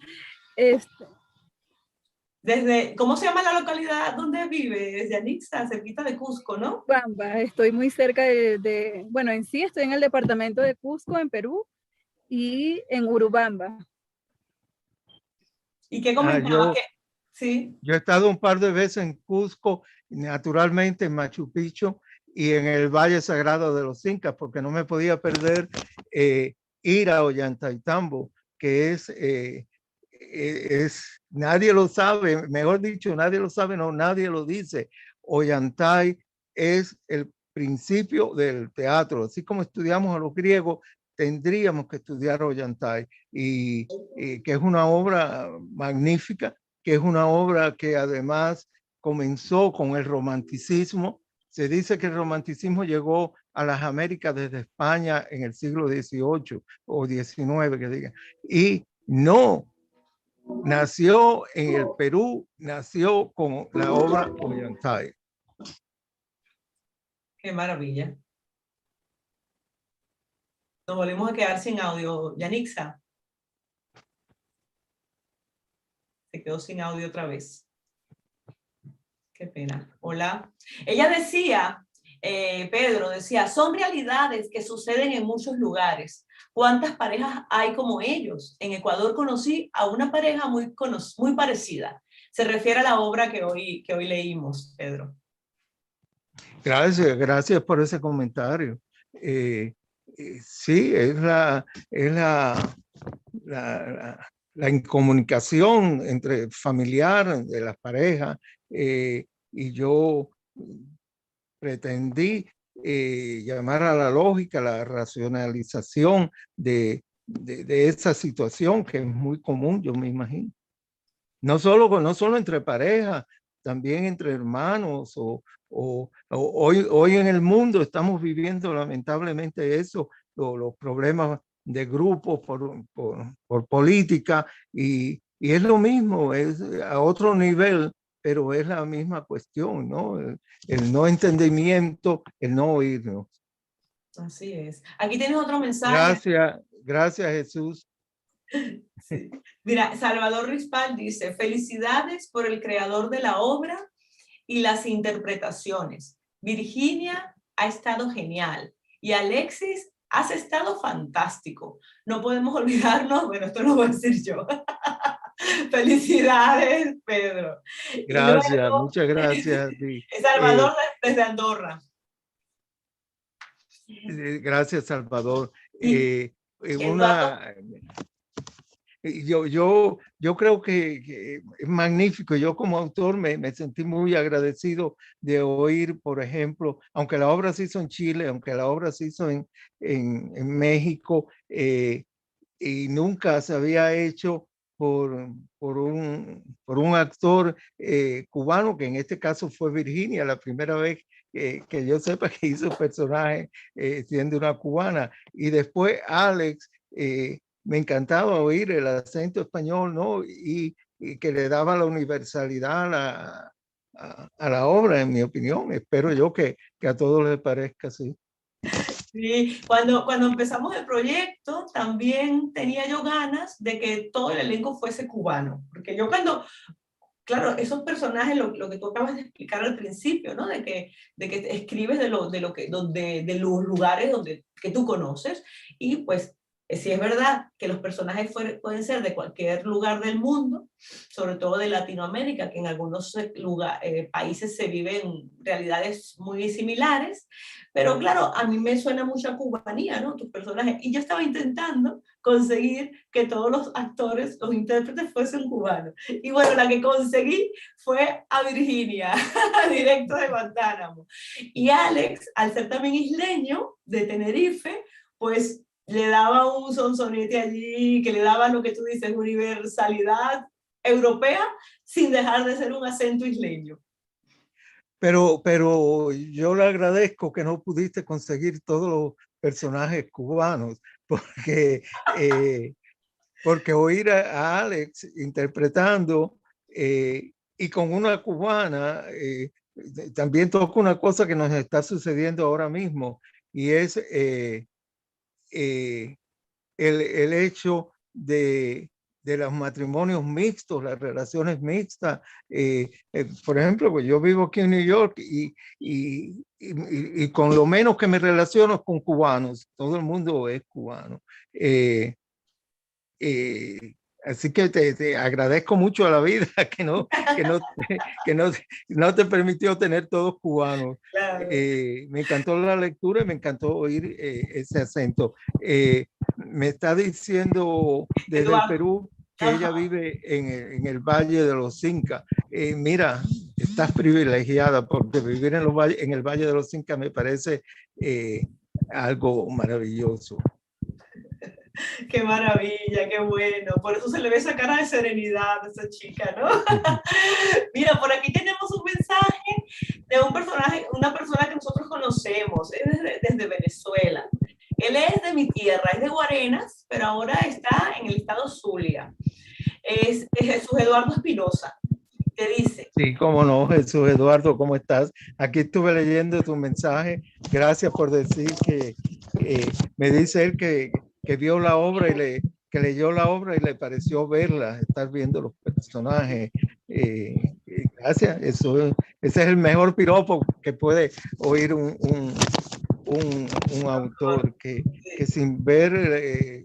Desde, ¿cómo se llama la localidad donde vive Yanixa? Cerquita de Cusco, ¿no? Bamba, estoy muy cerca bueno, en sí estoy en el departamento de Cusco, en Perú, y en Urubamba. ¿Y qué comentabas? Sí. Yo he estado un par de veces en Cusco, naturalmente en Machu Picchu y en el Valle Sagrado de los Incas, porque no me podía perder ir a Ollantaytambo, que nadie lo sabe, mejor dicho, nadie lo sabe, no, nadie lo dice. Ollantay es el principio del teatro, así como estudiamos a los griegos, tendríamos que estudiar Ollantay, y que es una obra magnífica, que es una obra que además comenzó con el romanticismo. Se dice que el romanticismo llegó a las Américas desde España en el siglo XVIII o XIX, que diga, y no nació en el Perú, nació con la obra Ollantay. Qué maravilla. Nos volvemos a quedar sin audio, Yanixa. Se quedó sin audio otra vez. Qué pena. Hola. Ella decía, Pedro decía, son realidades que suceden en muchos lugares. ¿Cuántas parejas hay como ellos? En Ecuador conocí a una pareja muy parecida. Se refiere a la obra que hoy leímos, Pedro. Gracias por ese comentario. Sí, es la incomunicación entre familiar de las parejas, y yo pretendí llamar a la lógica, la racionalización de esa situación que es muy común, yo me imagino. No solo entre parejas, también entre hermanos, hoy en el mundo estamos viviendo lamentablemente eso, los problemas de grupos por política, y es lo mismo, es a otro nivel, pero es la misma cuestión, ¿no? El no entendimiento, el no oírnos. Así es. Aquí tienes otro mensaje. Gracias Jesús. Sí. Mira, Salvador Rispal dice, felicidades por el creador de la obra y las interpretaciones. Virginia ha estado genial y Alexis, has estado fantástico. No podemos olvidarnos, bueno, esto lo voy a decir yo. Felicidades, Pedro. Gracias, luego, muchas gracias. Salvador desde Andorra. Gracias, Salvador. Yo creo que es magnífico. Yo como autor me sentí muy agradecido de oír, por ejemplo, aunque la obra se hizo en Chile, aunque la obra se hizo en México, y nunca se había hecho por un actor cubano, que en este caso fue Virginia, la primera vez que yo sepa que hizo personaje siendo una cubana. Y después Alex, me encantaba oír el acento español, ¿no? Y que le daba la universalidad a la obra, en mi opinión. Espero yo que a todos les parezca así. Sí, cuando empezamos el proyecto también tenía yo ganas de que todo el elenco fuese cubano, porque yo claro, esos personajes, lo que tú acabas de explicar al principio, ¿no? De que escribes de los lugares que tú conoces, y pues Sí es verdad que los personajes pueden ser de cualquier lugar del mundo, sobre todo de Latinoamérica, que en algunos países se viven realidades muy similares, pero claro, a mí me suena mucho a cubanía, ¿no? Tus personajes. Y yo estaba intentando conseguir que todos los actores, los intérpretes fuesen cubanos. Y bueno, la que conseguí fue a Virginia, directo de Guantánamo. Y Alex, al ser también isleño, de Tenerife, pues le daba un sonsonete allí, que le daba lo que tú dices, universalidad europea, sin dejar de ser un acento isleño. Pero yo le agradezco que no pudiste conseguir todos los personajes cubanos, porque oír a Alex interpretando y con una cubana, también toca una cosa que nos está sucediendo ahora mismo, y es el hecho de los matrimonios mixtos, las relaciones mixtas. Por ejemplo, pues yo vivo aquí en New York y con lo menos que me relaciono es con cubanos, todo el mundo es cubano. Así que te agradezco mucho a la vida que no te permitió tener todos cubanos. Claro. Me encantó la lectura y me encantó oír ese acento. Me está diciendo desde Eduardo, el Perú que ella vive en el Valle de los Incas. Mira, estás privilegiada porque vivir en el Valle de los Incas me parece algo maravilloso. Qué maravilla, qué bueno. Por eso se le ve esa cara de serenidad a esa chica, ¿no? Mira, por aquí tenemos un mensaje de una persona que nosotros conocemos, es desde Venezuela. Él es de mi tierra, es de Guarenas, pero ahora está en el estado Zulia. Es Jesús Eduardo Espinosa. Te dice. Sí, cómo no, Jesús Eduardo, ¿cómo estás? Aquí estuve leyendo tu mensaje. Gracias por decir que me dice él que vio la obra y que leyó la obra y le pareció verla, estar viendo los personajes. Gracias, ese es el mejor piropo que puede oír un autor, que sin ver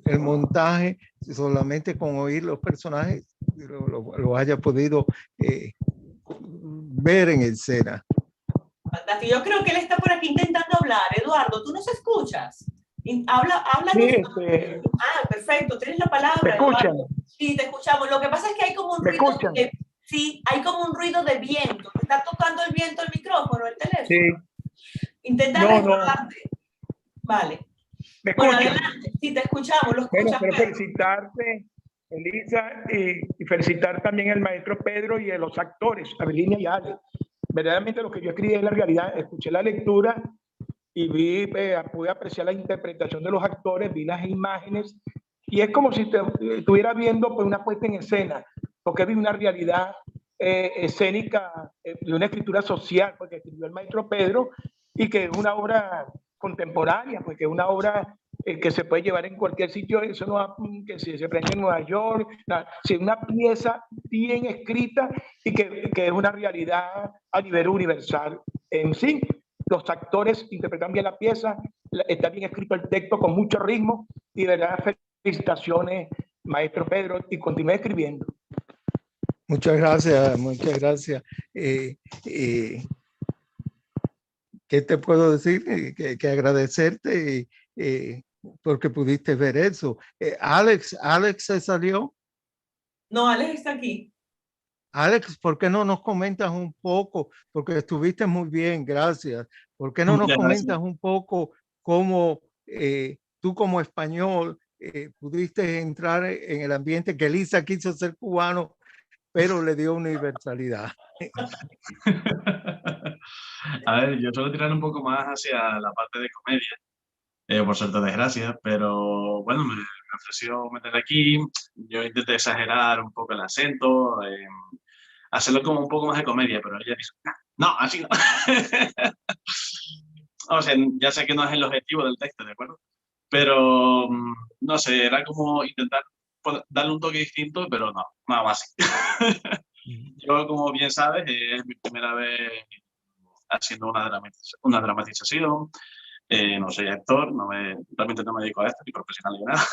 el montaje, solamente con oír los personajes, lo haya podido ver en escena. Fantástico. Yo creo que él está por aquí intentando hablar. Eduardo, ¿tú nos escuchas? Habla. Sí, Perfecto, tienes la palabra. ¿Me escuchan? Eduardo. Sí, te escuchamos. Lo que pasa es que hay como un ruido. Sí, hay como un ruido de viento. ¿Te está tocando el viento el micrófono, el teléfono? Sí. Intenta recordarte. Vale. ¿Me bueno, escuchan? adelante. Sí, te escuchamos. Lo escuchas, Bueno, quiero felicitarte, Elisa, y felicitar también al maestro Pedro y a los actores, a Virginia y a Ale. Verdaderamente lo que yo escribí es la realidad. Escuché la lectura y pude apreciar la interpretación de los actores, vi las imágenes, y es como si estuviera viendo pues, una puesta en escena, porque vi una realidad escénica de una escritura social, porque escribió el maestro Pedro, y que es una obra contemporánea, porque es una obra que se puede llevar en cualquier sitio, eso no que se prende en Nueva York, es una pieza bien escrita y que es una realidad a nivel universal en sí. Los actores interpretan bien la pieza, está bien escrito el texto con mucho ritmo, y de verdad felicitaciones, maestro Pedro, y continúe escribiendo. Muchas gracias, muchas gracias. ¿Qué te puedo decir? Que agradecerte porque pudiste ver eso. Alex se salió. No, Alex está aquí. Alex, ¿por qué no nos comentas un poco? Porque estuviste muy bien, gracias. ¿Por qué no nos comentas un poco cómo tú como español pudiste entrar en el ambiente que Elisa quiso ser cubano, pero le dio universalidad? A ver, yo suelo tirar un poco más hacia la parte de comedia, por suerte desgracia, pero bueno, me ofreció meter aquí, yo intenté exagerar un poco el acento, hacerlo como un poco más de comedia, pero ella dijo, no, así no. O sea, ya sé que no es el objetivo del texto, ¿de acuerdo? Pero, no sé, era como intentar darle un toque distinto, pero no, nada más. Yo, como bien sabes, es mi primera vez haciendo una dramatización. No soy actor, realmente no me dedico a esto, ni profesional ni nada,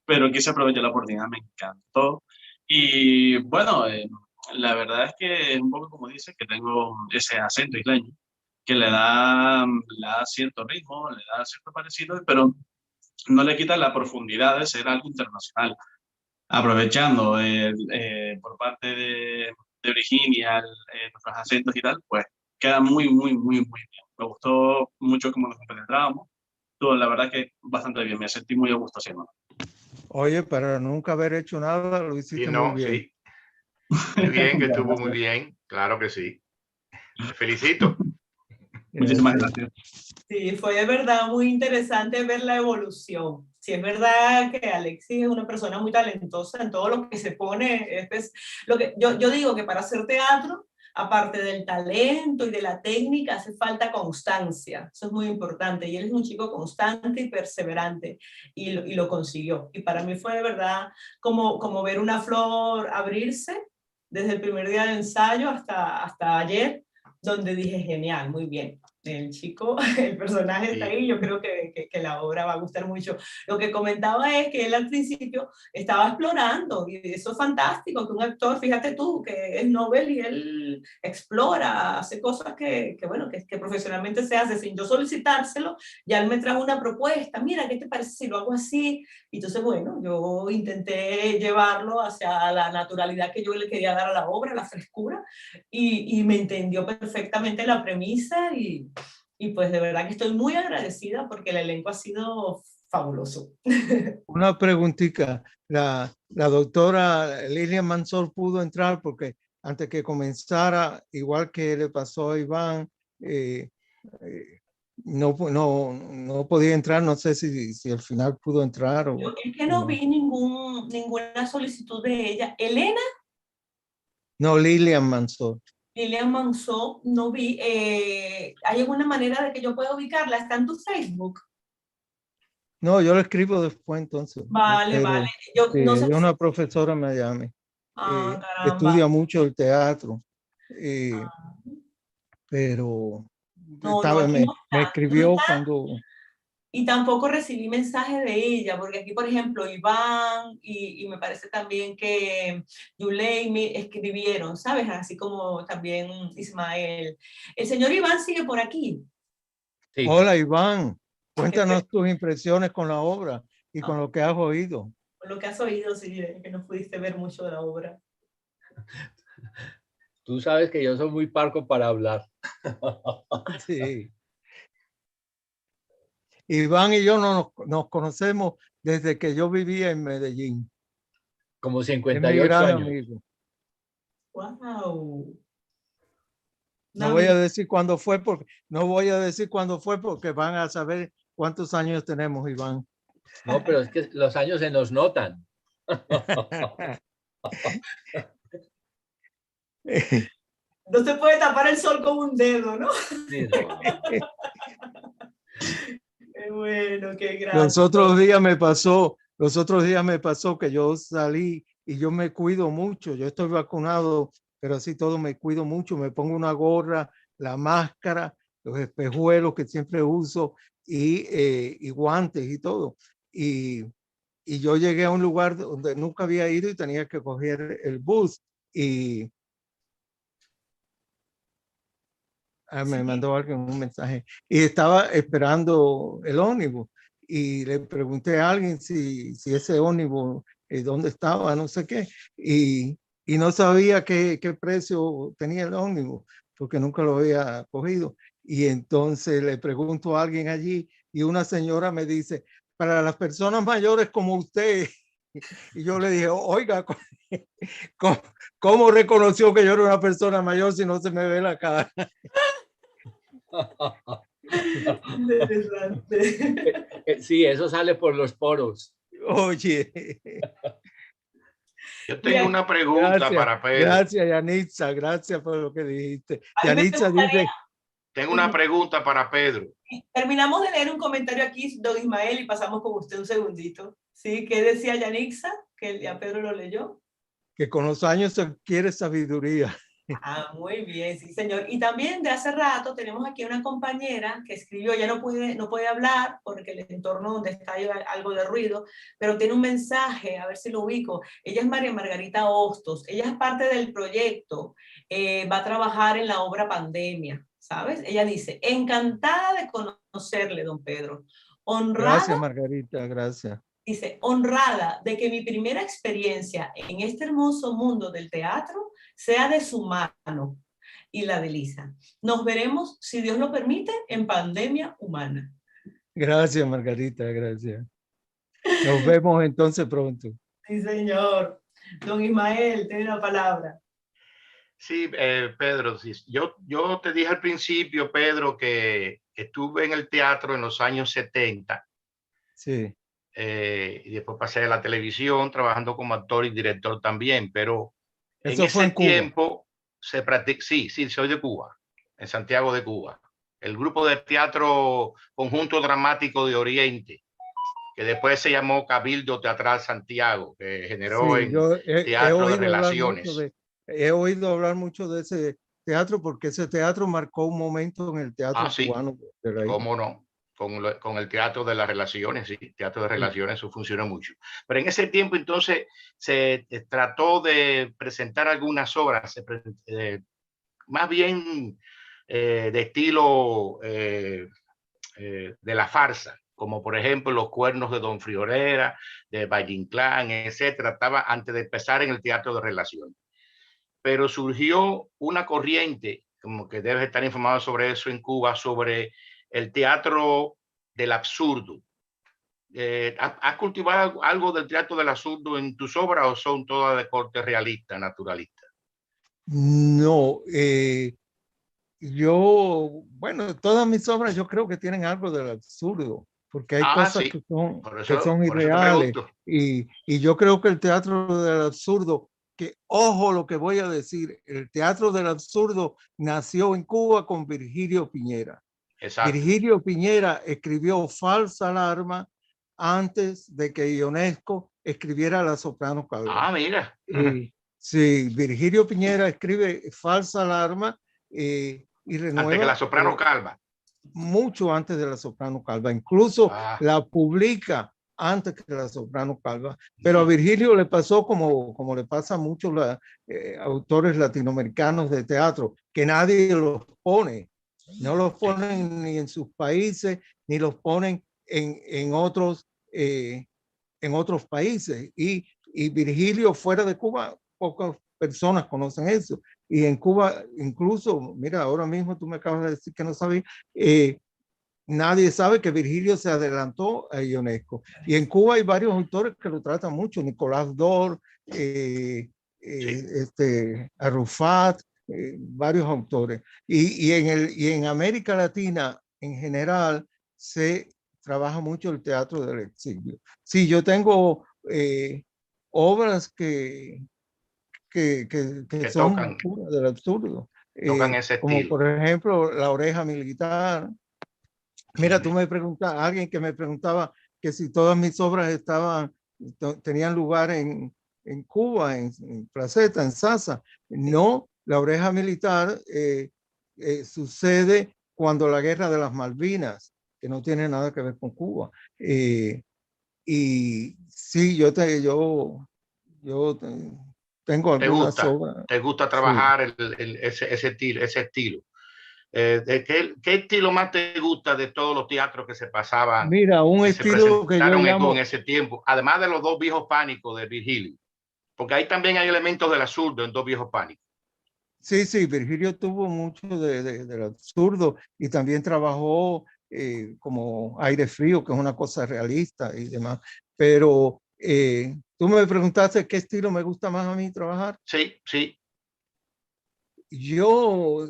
pero quise aprovechar la oportunidad, me encantó. Y bueno, la verdad es que es un poco como dice, que tengo ese acento isleño, que le da cierto ritmo, le da cierto parecido, pero no le quita la profundidad de ser algo internacional. Aprovechando por parte de Virginia nuestros acentos y tal, pues queda muy, muy, muy, muy bien. Me gustó mucho cómo nos compenetrábamos. Todo, la verdad que bastante bien, me sentí muy a gusto haciéndolo. Oye, para nunca haber hecho nada, lo hiciste Sí, muy no, bien. sí. Muy bien, que estuvo muy bien. Claro que sí. Te felicito. Muchísimas Sí. gracias. Sí, fue de verdad muy interesante ver la evolución. Sí, es verdad que Alexis es una persona muy talentosa en todo lo que se pone. Lo que, yo digo que para hacer teatro, aparte del talento y de la técnica, hace falta constancia. Eso es muy importante. Y él es un chico constante y perseverante y lo consiguió. Y para mí fue de verdad como ver una flor abrirse desde el primer día de ensayo hasta ayer, donde dije, genial, muy bien. El chico, el personaje está ahí, yo creo que la obra va a gustar mucho. Lo que comentaba es que él al principio estaba explorando, y eso es fantástico, que un actor, fíjate tú, que es Nobel y él explora, hace cosas bueno, que profesionalmente se hace sin yo solicitárselo, ya él me trajo una propuesta, mira, ¿qué te parece si lo hago así? Y entonces, bueno, yo intenté llevarlo hacia la naturalidad que yo le quería dar a la obra, la frescura, y me entendió perfectamente la premisa y pues de verdad que estoy muy agradecida porque el elenco ha sido fabuloso. Una preguntita, la doctora Lilian Mansor pudo entrar porque antes que comenzara, igual que le pasó a Iván, no podía entrar, no sé si al final pudo entrar o... Es que no vi ninguna solicitud de ella. Elena, No, Lilian Mansor. Lilian Manso, no vi. ¿Hay alguna manera de que yo pueda ubicarla? ¿Está en tu Facebook? No, yo lo escribo después entonces. Vale, Pero, vale. Yo no sé es si... una profesora en Miami. caramba. Estudia mucho el teatro. Pero No, aquí no me está. No escribió está. cuando... Y tampoco recibí mensaje de ella, porque aquí, por ejemplo, Iván y me parece también que Yulei me escribieron, ¿sabes? Así como también Ismael. El señor Iván sigue por aquí. Sí. Hola, Iván. Cuéntanos tus impresiones con la obra y con lo que has oído. Con lo que has oído, sí, que no pudiste ver mucho de la obra. Tú sabes que yo soy muy parco para hablar. Sí. Iván y yo nos conocemos desde que yo vivía en Medellín. Como Es mi 58 gran años. amigo. ¡Wow! No voy a decir cuándo fue porque van a saber cuántos años tenemos, Iván. No, pero es que los años se nos notan. No se puede tapar el sol con un dedo, ¿no? Sí, no. Qué bueno, qué gracia. Los otros días me pasó que yo salí y yo me cuido mucho. Yo estoy vacunado, pero así todo me cuido mucho. Me pongo una gorra, la máscara, los espejuelos que siempre uso y guantes y todo. Y yo llegué a un lugar donde nunca había ido y tenía que coger el bus y me mandó alguien un mensaje y estaba esperando el ómnibus y le pregunté a alguien si ese ómnibus, dónde estaba, no sé qué, y no sabía qué precio tenía el ómnibus porque nunca lo había cogido. Y entonces le pregunto a alguien allí y una señora me dice, para las personas mayores como usted. Y yo le dije, oiga, ¿cómo reconoció que yo era una persona mayor si no se me ve la cara? Interesante. Sí, eso sale por los poros. Oye. Yo tengo una pregunta para Pedro. Gracias, Yanitza. Gracias por lo que dijiste. A mí me Yanitza dice... Tengo una pregunta para Pedro. Terminamos de leer un comentario aquí, don Ismael, y pasamos con usted un segundito. ¿Sí? ¿Qué decía Yanixa? Que ya Pedro lo leyó. Que con los años se adquiere sabiduría. Ah, muy bien, sí, señor. Y también de hace rato tenemos aquí una compañera que escribió, ya no puede hablar porque el entorno donde está hay algo de ruido, pero tiene un mensaje, a ver si lo ubico. Ella es María Margarita Hostos, ella es parte del proyecto, va a trabajar en la obra Pandemia, ¿sabes? Ella dice, encantada de conocerle, don Pedro, Gracias, honrada. Margarita, gracias. Dice, honrada de que mi primera experiencia en este hermoso mundo del teatro sea de su mano y la de Lisa. Nos veremos, si Dios lo permite, en Pandemia Humana. Gracias, Margarita, gracias. Nos vemos entonces pronto. Sí, señor. Don Ismael, tiene la palabra. Sí, Pedro, sí. Yo te dije al principio, Pedro, que estuve en el teatro en los años 70. Sí. Y después pasé a la televisión trabajando como actor y director también, pero en Eso fue ese en Cuba. tiempo se practica, sí, soy de Cuba, en Santiago de Cuba. El grupo de teatro Conjunto Dramático de Oriente, que después se llamó Cabildo Teatral Santiago, que generó Sí, en yo he Teatro de oído hablar mucho Relaciones. he oído hablar mucho de ese teatro porque ese teatro marcó un momento en el teatro Sí, cubano de la isla. cómo no. Con el teatro de las relaciones, sí, teatro de relaciones, eso funcionó mucho. Pero en ese tiempo entonces se trató de presentar algunas obras, más bien de estilo de la farsa, como por ejemplo Los Cuernos de Don Friorera, de Valle Inclán, etcétera. Estaba antes de empezar en el teatro de relaciones. Pero surgió una corriente, como que debes estar informado sobre eso en Cuba, sobre el teatro del absurdo. ¿Has cultivado algo del teatro del absurdo en tus obras o son todas de corte realista, naturalista? No, bueno, todas mis obras yo creo que tienen algo del absurdo, porque hay cosas Sí, que son por eso te irreales. pregunto. Y yo creo que el teatro del absurdo, que ojo lo que voy a decir, el teatro del absurdo nació en Cuba con Virgilio Piñera. Exacto. Virgilio Piñera escribió Falsa Alarma antes de que Ionesco escribiera La Soprano Calva. Mira. Sí, Virgilio Piñera escribe Falsa Alarma y renueva. Antes que La Soprano Calva. Mucho antes de La Soprano Calva. Incluso la publica antes que La Soprano Calva. Pero a Virgilio le pasó como le pasa a muchos autores latinoamericanos de teatro, que nadie los pone. No los ponen ni en sus países, ni los ponen en otros países. Y Virgilio fuera de Cuba, pocas personas conocen eso. Y en Cuba, incluso, mira, ahora mismo tú me acabas de decir que no sabías, nadie sabe que Virgilio se adelantó a Ionesco. Y en Cuba hay varios autores que lo tratan mucho, Nicolás Dor, Arrufat, varios autores. Y en América Latina, en general, se trabaja mucho el teatro del exilio. Sí, yo tengo obras que son tocan del absurdo. Tocan ese como estilo. por ejemplo La Oreja Militar. Mira, tú me preguntas, alguien que me preguntaba que si todas mis obras tenían lugar en Cuba, en Placeta, en Sasa. No, La Oreja Militar sucede cuando la Guerra de las Malvinas, que no tiene nada que ver con Cuba. Y sí, yo tengo algunas obras. ¿Te gusta trabajar ese estilo? ¿Qué estilo más te gusta de todos los teatros que se pasaban? Mira, un estilo que yo llamo en ese tiempo, además de los Dos Viejos Pánicos de Virgilio, porque ahí también hay elementos del absurdo en Dos Viejos Pánicos. Sí, Virgilio tuvo mucho del absurdo y también trabajó como Aire Frío, que es una cosa realista y demás. Pero tú me preguntaste qué estilo me gusta más a mí trabajar. Sí. Yo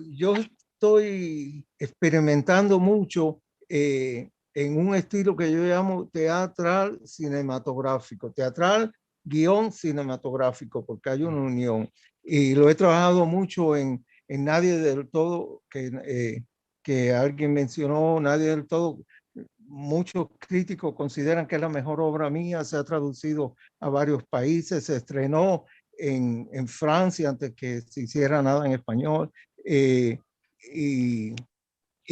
estoy experimentando mucho en un estilo que yo llamo teatral cinematográfico, teatral guión cinematográfico, porque hay una unión. Y lo he trabajado mucho en Nadie del Todo, que alguien mencionó, Nadie del Todo. Muchos críticos consideran que es la mejor obra mía, se ha traducido a varios países, se estrenó en Francia antes que se hiciera nada en español. Y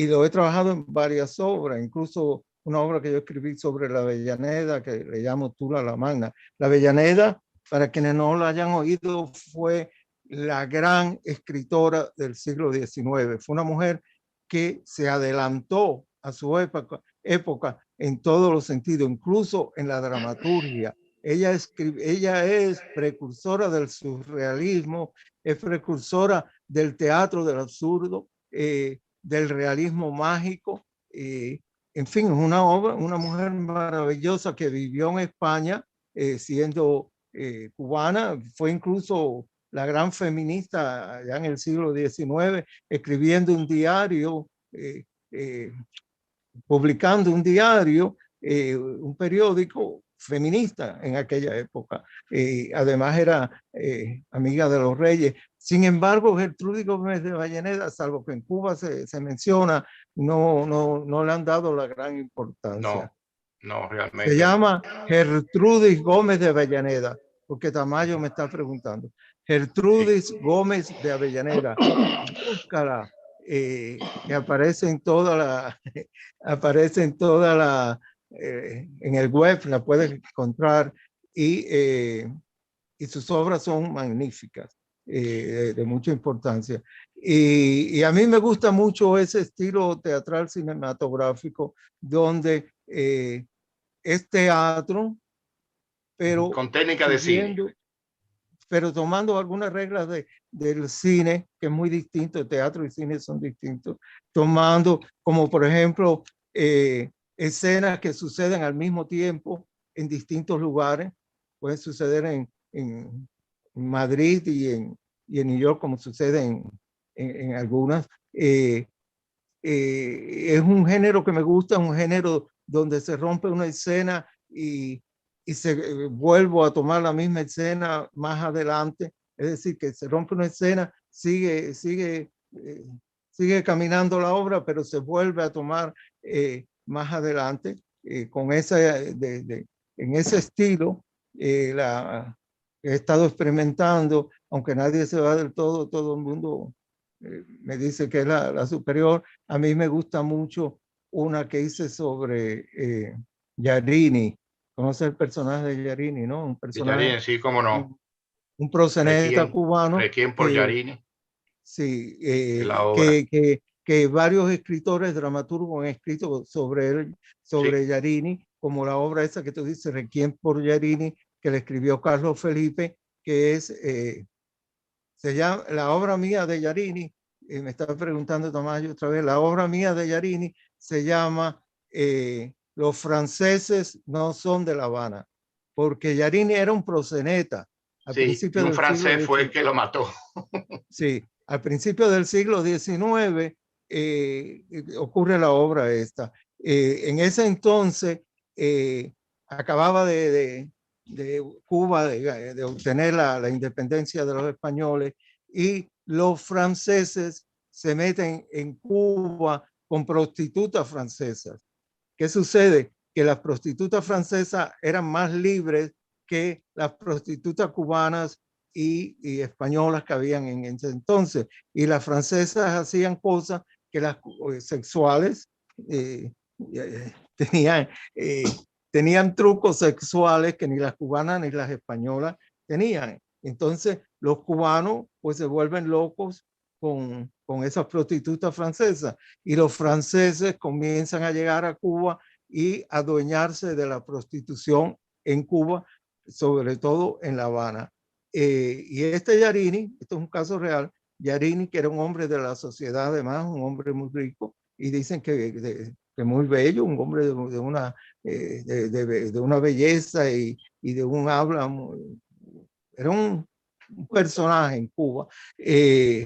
lo he trabajado en varias obras, incluso una obra que yo escribí sobre la Avellaneda, que le llamo Tula la Magna. La Avellaneda, para quienes no la hayan oído, fue la gran escritora del siglo XIX. Fue una mujer que se adelantó a su época en todos los sentidos, incluso en la dramaturgia. Ella es precursora del surrealismo, es precursora del teatro del absurdo, del realismo mágico. En fin, es una mujer maravillosa que vivió en España siendo cubana. Fue incluso la gran feminista ya en el siglo XIX, escribiendo un diario, publicando un diario, un periódico feminista en aquella época. Además era amiga de los reyes. Sin embargo, Gertrudis Gómez de Avellaneda, salvo que en Cuba se menciona, no le han dado la gran importancia. No, realmente. Se llama Gertrudis Gómez de Avellaneda, porque Tamayo me está preguntando. Gertrudis Gómez de Avellaneda. Búscala. Que aparece en toda la en el web, la puedes encontrar, y sus obras son magníficas, de mucha importancia, y a mí me gusta mucho ese estilo teatral cinematográfico donde es teatro, pero con técnica de cine, pero tomando algunas reglas del cine, que es muy distinto. Teatro y cine son distintos, tomando como por ejemplo escenas que suceden al mismo tiempo en distintos lugares. Pueden suceder en Madrid y en New York, como sucede en algunas. Es un género que me gusta, un género donde se rompe una escena y vuelvo a tomar la misma escena más adelante. Es decir, que se rompe una escena, sigue caminando la obra, pero se vuelve a tomar más adelante, con en ese estilo. He estado experimentando, aunque nadie se va del todo el mundo me dice que es la superior. A mí me gusta mucho una que hice sobre Giardini. ¿Conoce el personaje de Giardini, no? Un personaje, Giardini, sí, cómo no. Un proseneta cubano. Requiem por Giardini. Sí, que varios escritores, dramaturgos han escrito sobre él, sobre sí. Giardini, como la obra esa que tú dices, Requiem por Giardini, que le escribió Carlos Felipe, que es, se llama, la obra mía de Giardini, me estaba preguntando Tomás otra vez, la obra mía de Giardini se llama Los franceses no son de La Habana, porque Giardini era un proseneta. Al principio un francés fue el que lo mató. Sí, al principio del siglo XIX ocurre la obra esta. En ese entonces acababa de Cuba de obtener la independencia de los españoles, y los franceses se meten en Cuba con prostitutas francesas. ¿Qué sucede? Que las prostitutas francesas eran más libres que las prostitutas cubanas y españolas que habían en ese entonces, y las francesas hacían cosas que las sexuales tenían trucos sexuales que ni las cubanas ni las españolas tenían. Entonces los cubanos pues se vuelven locos con esas prostitutas francesas, y los franceses comienzan a llegar a Cuba y adueñarse de la prostitución en Cuba, sobre todo en La Habana. Y este Giardini, esto es un caso real, Giardini, que era un hombre de la sociedad, además un hombre muy rico, y dicen que muy bello, un hombre de una belleza y de un habla era un personaje en Cuba,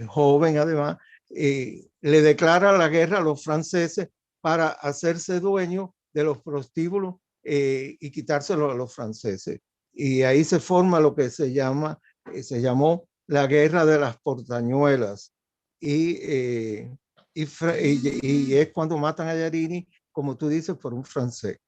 joven además, le declara la guerra a los franceses para hacerse dueño de los prostíbulos y quitárselo a los franceses. Y ahí se forma lo que se llamó la guerra de las portañuelas, y es cuando matan a Giardini, como tú dices, por un francés.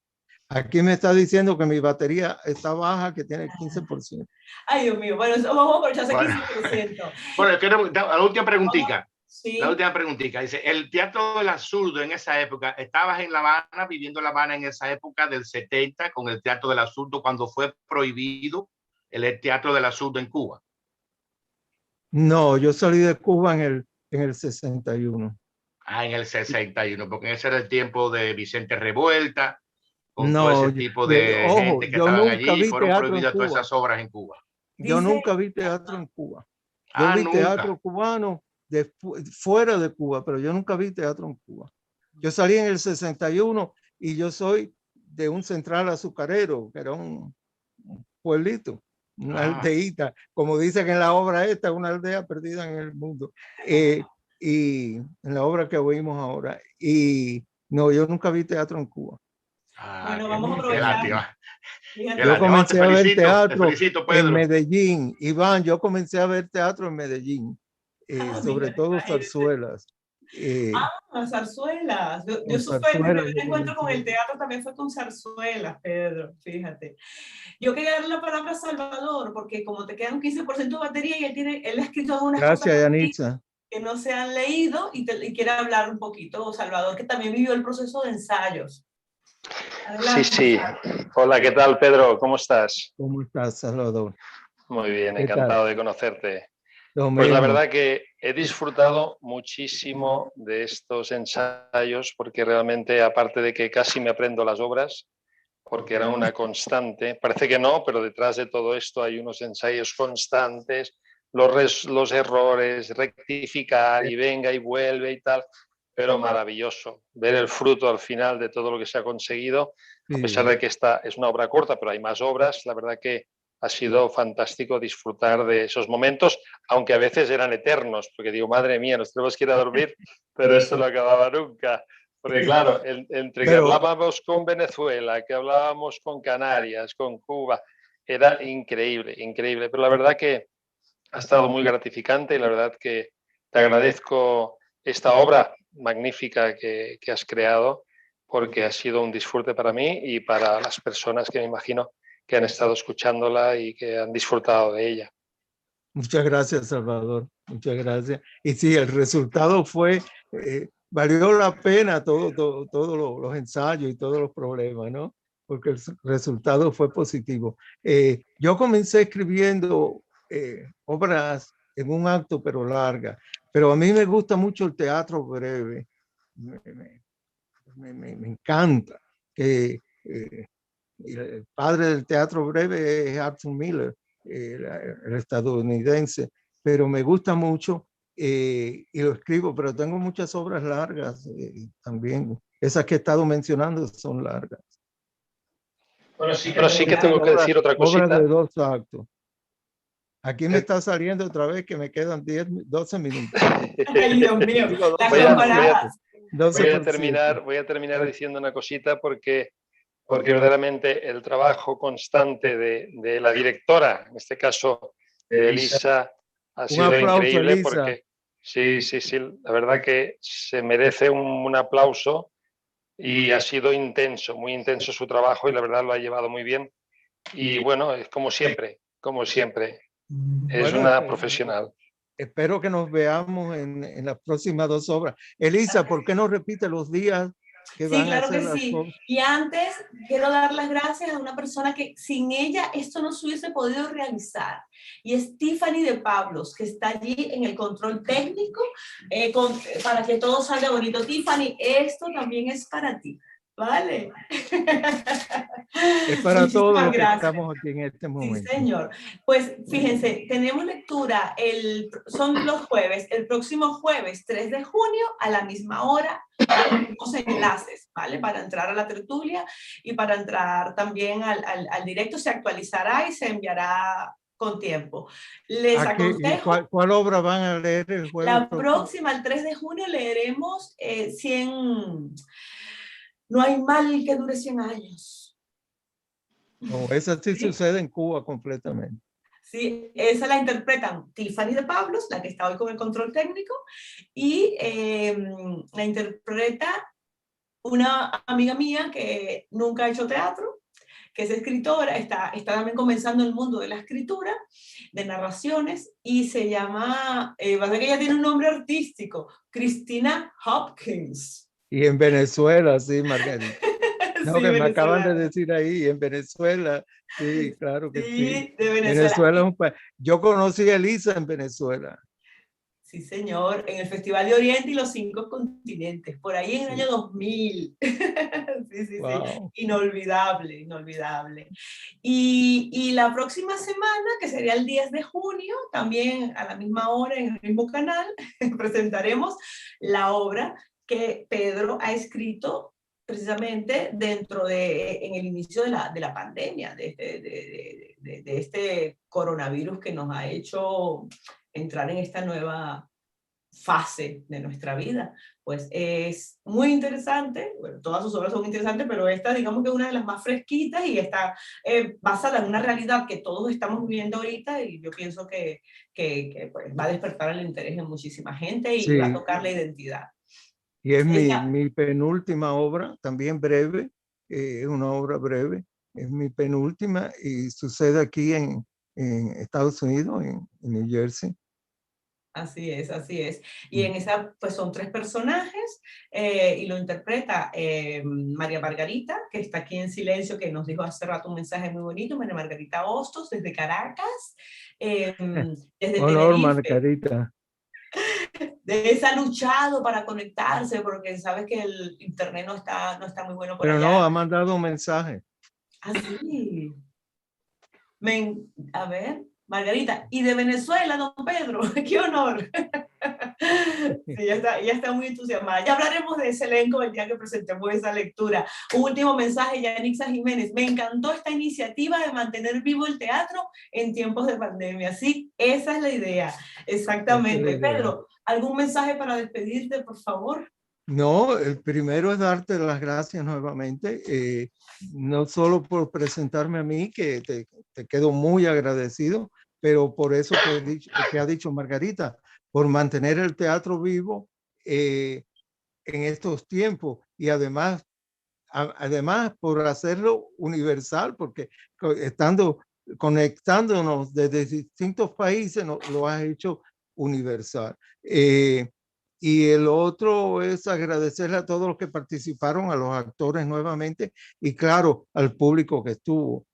Aquí me está diciendo que mi batería está baja, que tiene el 15%. Ay, Dios mío. Bueno, vamos a aprovechar ese Bueno. 15%. Bueno, la última preguntita. Sí. La última preguntita. Dice, el Teatro del Absurdo en esa época, ¿estabas en La Habana, viviendo en La Habana en esa época del 70 con el Teatro del Absurdo cuando fue prohibido el Teatro del Absurdo en Cuba? No, yo salí de Cuba en el 61. Ah, en el 61, porque ese era el tiempo de Vicente Revuelta, con No, todo ese tipo de ojo, gente que yo estaban nunca allí, vi fueron teatro en prohibidas todas Cuba. esas obras en Cuba. Yo Dice- nunca vi teatro en Cuba. Yo vi nunca. teatro cubano fuera de Cuba, pero yo nunca vi teatro en Cuba. Yo salí en el 61 y yo soy de un central azucarero, que era un pueblito, una aldeíta, como dicen en la obra esta, una aldea perdida en el mundo. Y en la obra que oímos ahora. Y no, yo nunca vi teatro en Cuba. Bueno, vamos a Qué aprovechar. lástima. Fíjate. Yo comencé a ver te teatro felicito, en Pedro. Medellín. Iván, yo comencé a ver teatro en Medellín, sobre mira, todo imagínate. zarzuelas. Las zarzuelas. Yo Con supe, mi zarzuelas primer yo encuentro con el comencé. teatro también fue con zarzuelas, Pedro, fíjate. Yo quería darle la palabra a Salvador, porque como te queda un 15% de batería y él ha escrito unas Gracias, cosas Yanitza. que no se han leído y quiere hablar un poquito, Salvador, que también vivió el proceso de ensayos. Adelante, Sí. Hola, ¿qué tal, Pedro? ¿Cómo estás? ¿Cómo estás, Salvador? Muy bien, ¿Qué encantado tal? de conocerte. Lo Pues la mismo. verdad que he disfrutado muchísimo de estos ensayos porque realmente, aparte de que casi me aprendo las obras, porque era una constante, parece que no, pero detrás de todo esto hay unos ensayos constantes, los errores, rectificar y venga y vuelve y tal, pero maravilloso ver el fruto al final de todo lo que se ha conseguido, a pesar de que esta es una obra corta, pero hay más obras, la verdad que ha sido fantástico disfrutar de esos momentos, aunque a veces eran eternos, porque digo, madre mía, nos tenemos que ir a dormir, pero esto no acababa nunca. Porque claro, entre que hablábamos con Venezuela, que hablábamos con Canarias, con Cuba, era increíble, increíble. Pero la verdad que ha estado muy gratificante y la verdad que te agradezco esta obra magnífica que has creado, porque ha sido un disfrute para mí y para las personas que me imagino que han estado escuchándola y que han disfrutado de ella. Muchas gracias, Salvador. Muchas gracias. Y sí, el resultado fue, valió la pena todos los ensayos y todos los problemas, ¿no? Porque el resultado fue positivo. Yo comencé escribiendo obras en un acto, pero larga. Pero a mí me gusta mucho el teatro breve. Me encanta. El padre del teatro breve es Arthur Miller, el estadounidense, pero me gusta mucho y lo escribo, pero tengo muchas obras largas también. Esas que he estado mencionando son largas. Bueno, sí, pero sí que tengo que decir otra cosita. Obras de 2 actos. Aquí me está saliendo otra vez que me quedan 12 minutos. Ay, Dios mío, voy a terminar diciendo una cosita porque verdaderamente el trabajo constante de la directora, en este caso de Elisa, ha sido increíble, Elisa. porque sí, la verdad que se merece un aplauso y ha sido intenso, muy intenso su trabajo y la verdad lo ha llevado muy bien. Y bueno, es como siempre, es una profesional. Espero que nos veamos en las próximas 2 obras. Elisa, ¿por qué no repite los días que van a hacer las obras? Y antes quiero dar las gracias a una persona que sin ella esto no se hubiese podido realizar. Y es Tiffany de Pablos, que está allí en el control técnico para que todo salga bonito. Tiffany, esto también es para ti. Vale. Es para todos los que estamos aquí en este momento. Sí, señor. Pues fíjense, tenemos lectura, son los jueves, el próximo jueves 3 de junio a la misma hora, los enlaces, ¿vale? Para entrar a la tertulia y para entrar también al directo, se actualizará y se enviará con tiempo. Les aconsejo... ¿Cuál obra van a leer el jueves? La próxima, el 3 de junio, leeremos 100... No hay mal que dure 100 años. No, esa sí sucede en Cuba completamente. Sí, esa la interpretan Tiffany de Pablos, la que está hoy con el control técnico, y la interpreta una amiga mía que nunca ha hecho teatro, que es escritora, está también comenzando el mundo de la escritura, de narraciones, y se llama, pasa que ella tiene un nombre artístico, Christina Hopkins. Y en Venezuela, sí, Margarita. No, Sí, que me acaban de venezolana. decir ahí, en Venezuela, sí, claro que sí. Sí, de Venezuela. Venezuela es un país. Yo conocí a Elisa en Venezuela. Sí, señor, en el Festival de Oriente y los 5 continentes, por ahí en el año 2000. Sí, sí, Wow. sí, inolvidable, inolvidable. Y la próxima semana, que sería el 10 de junio, también a la misma hora en el mismo canal, presentaremos la obra que Pedro ha escrito precisamente en el inicio de la pandemia, de este coronavirus que nos ha hecho entrar en esta nueva fase de nuestra vida. Pues es muy interesante, bueno, todas sus obras son interesantes, pero esta digamos que es una de las más fresquitas y está basada en una realidad que todos estamos viviendo ahorita, y yo pienso que pues, va a despertar el interés en muchísima gente y Sí. va a tocar la identidad. Y es Ella- mi penúltima obra, también breve, es una obra breve, es mi penúltima y sucede aquí en Estados Unidos, en New Jersey. Así es, así es. Y en esa, pues son 3 personajes y lo interpreta María Margarita, que está aquí en silencio, que nos dijo hace rato un mensaje muy bonito, María Margarita Hostos, desde Caracas, desde Honor, Tenerife. Margarita. De esa ha luchado para conectarse, porque sabes que el internet no está muy bueno por Pero allá. no, ha mandado un mensaje. Así. A ver, Margarita, y de Venezuela, don Pedro, qué honor. Sí, ella está muy entusiasmada. Ya hablaremos de ese elenco el día que presentemos esa lectura. Un último mensaje, Yanixa Jiménez. Me encantó esta iniciativa de mantener vivo el teatro en tiempos de pandemia. Sí, esa es la idea. Exactamente. Esa es la idea. Pedro, ¿algún mensaje para despedirte, por favor? No, el primero es darte las gracias nuevamente, no solo por presentarme a mí, que te quedo muy agradecido, pero por eso que ha dicho Margarita, por mantener el teatro vivo en estos tiempos y además por hacerlo universal, porque conectándonos desde distintos países lo has hecho universal. Y el otro es agradecerle a todos los que participaron, a los actores nuevamente y claro, al público que estuvo.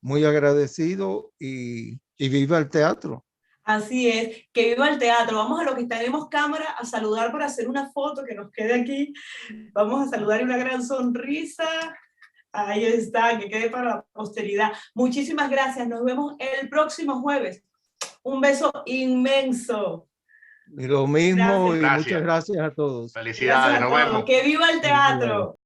Muy agradecido y viva el teatro. Así es, que viva el teatro. Vamos a lo que tenemos cámara a saludar para hacer una foto que nos quede aquí. Vamos a saludar y una gran sonrisa. Ahí está, que quede para la posteridad. Muchísimas gracias. Nos vemos el próximo jueves. Un beso inmenso. Y lo mismo, Gracias. y muchas gracias a todos. Felicidades, Gracias a nos todos. vemos. Que viva el teatro.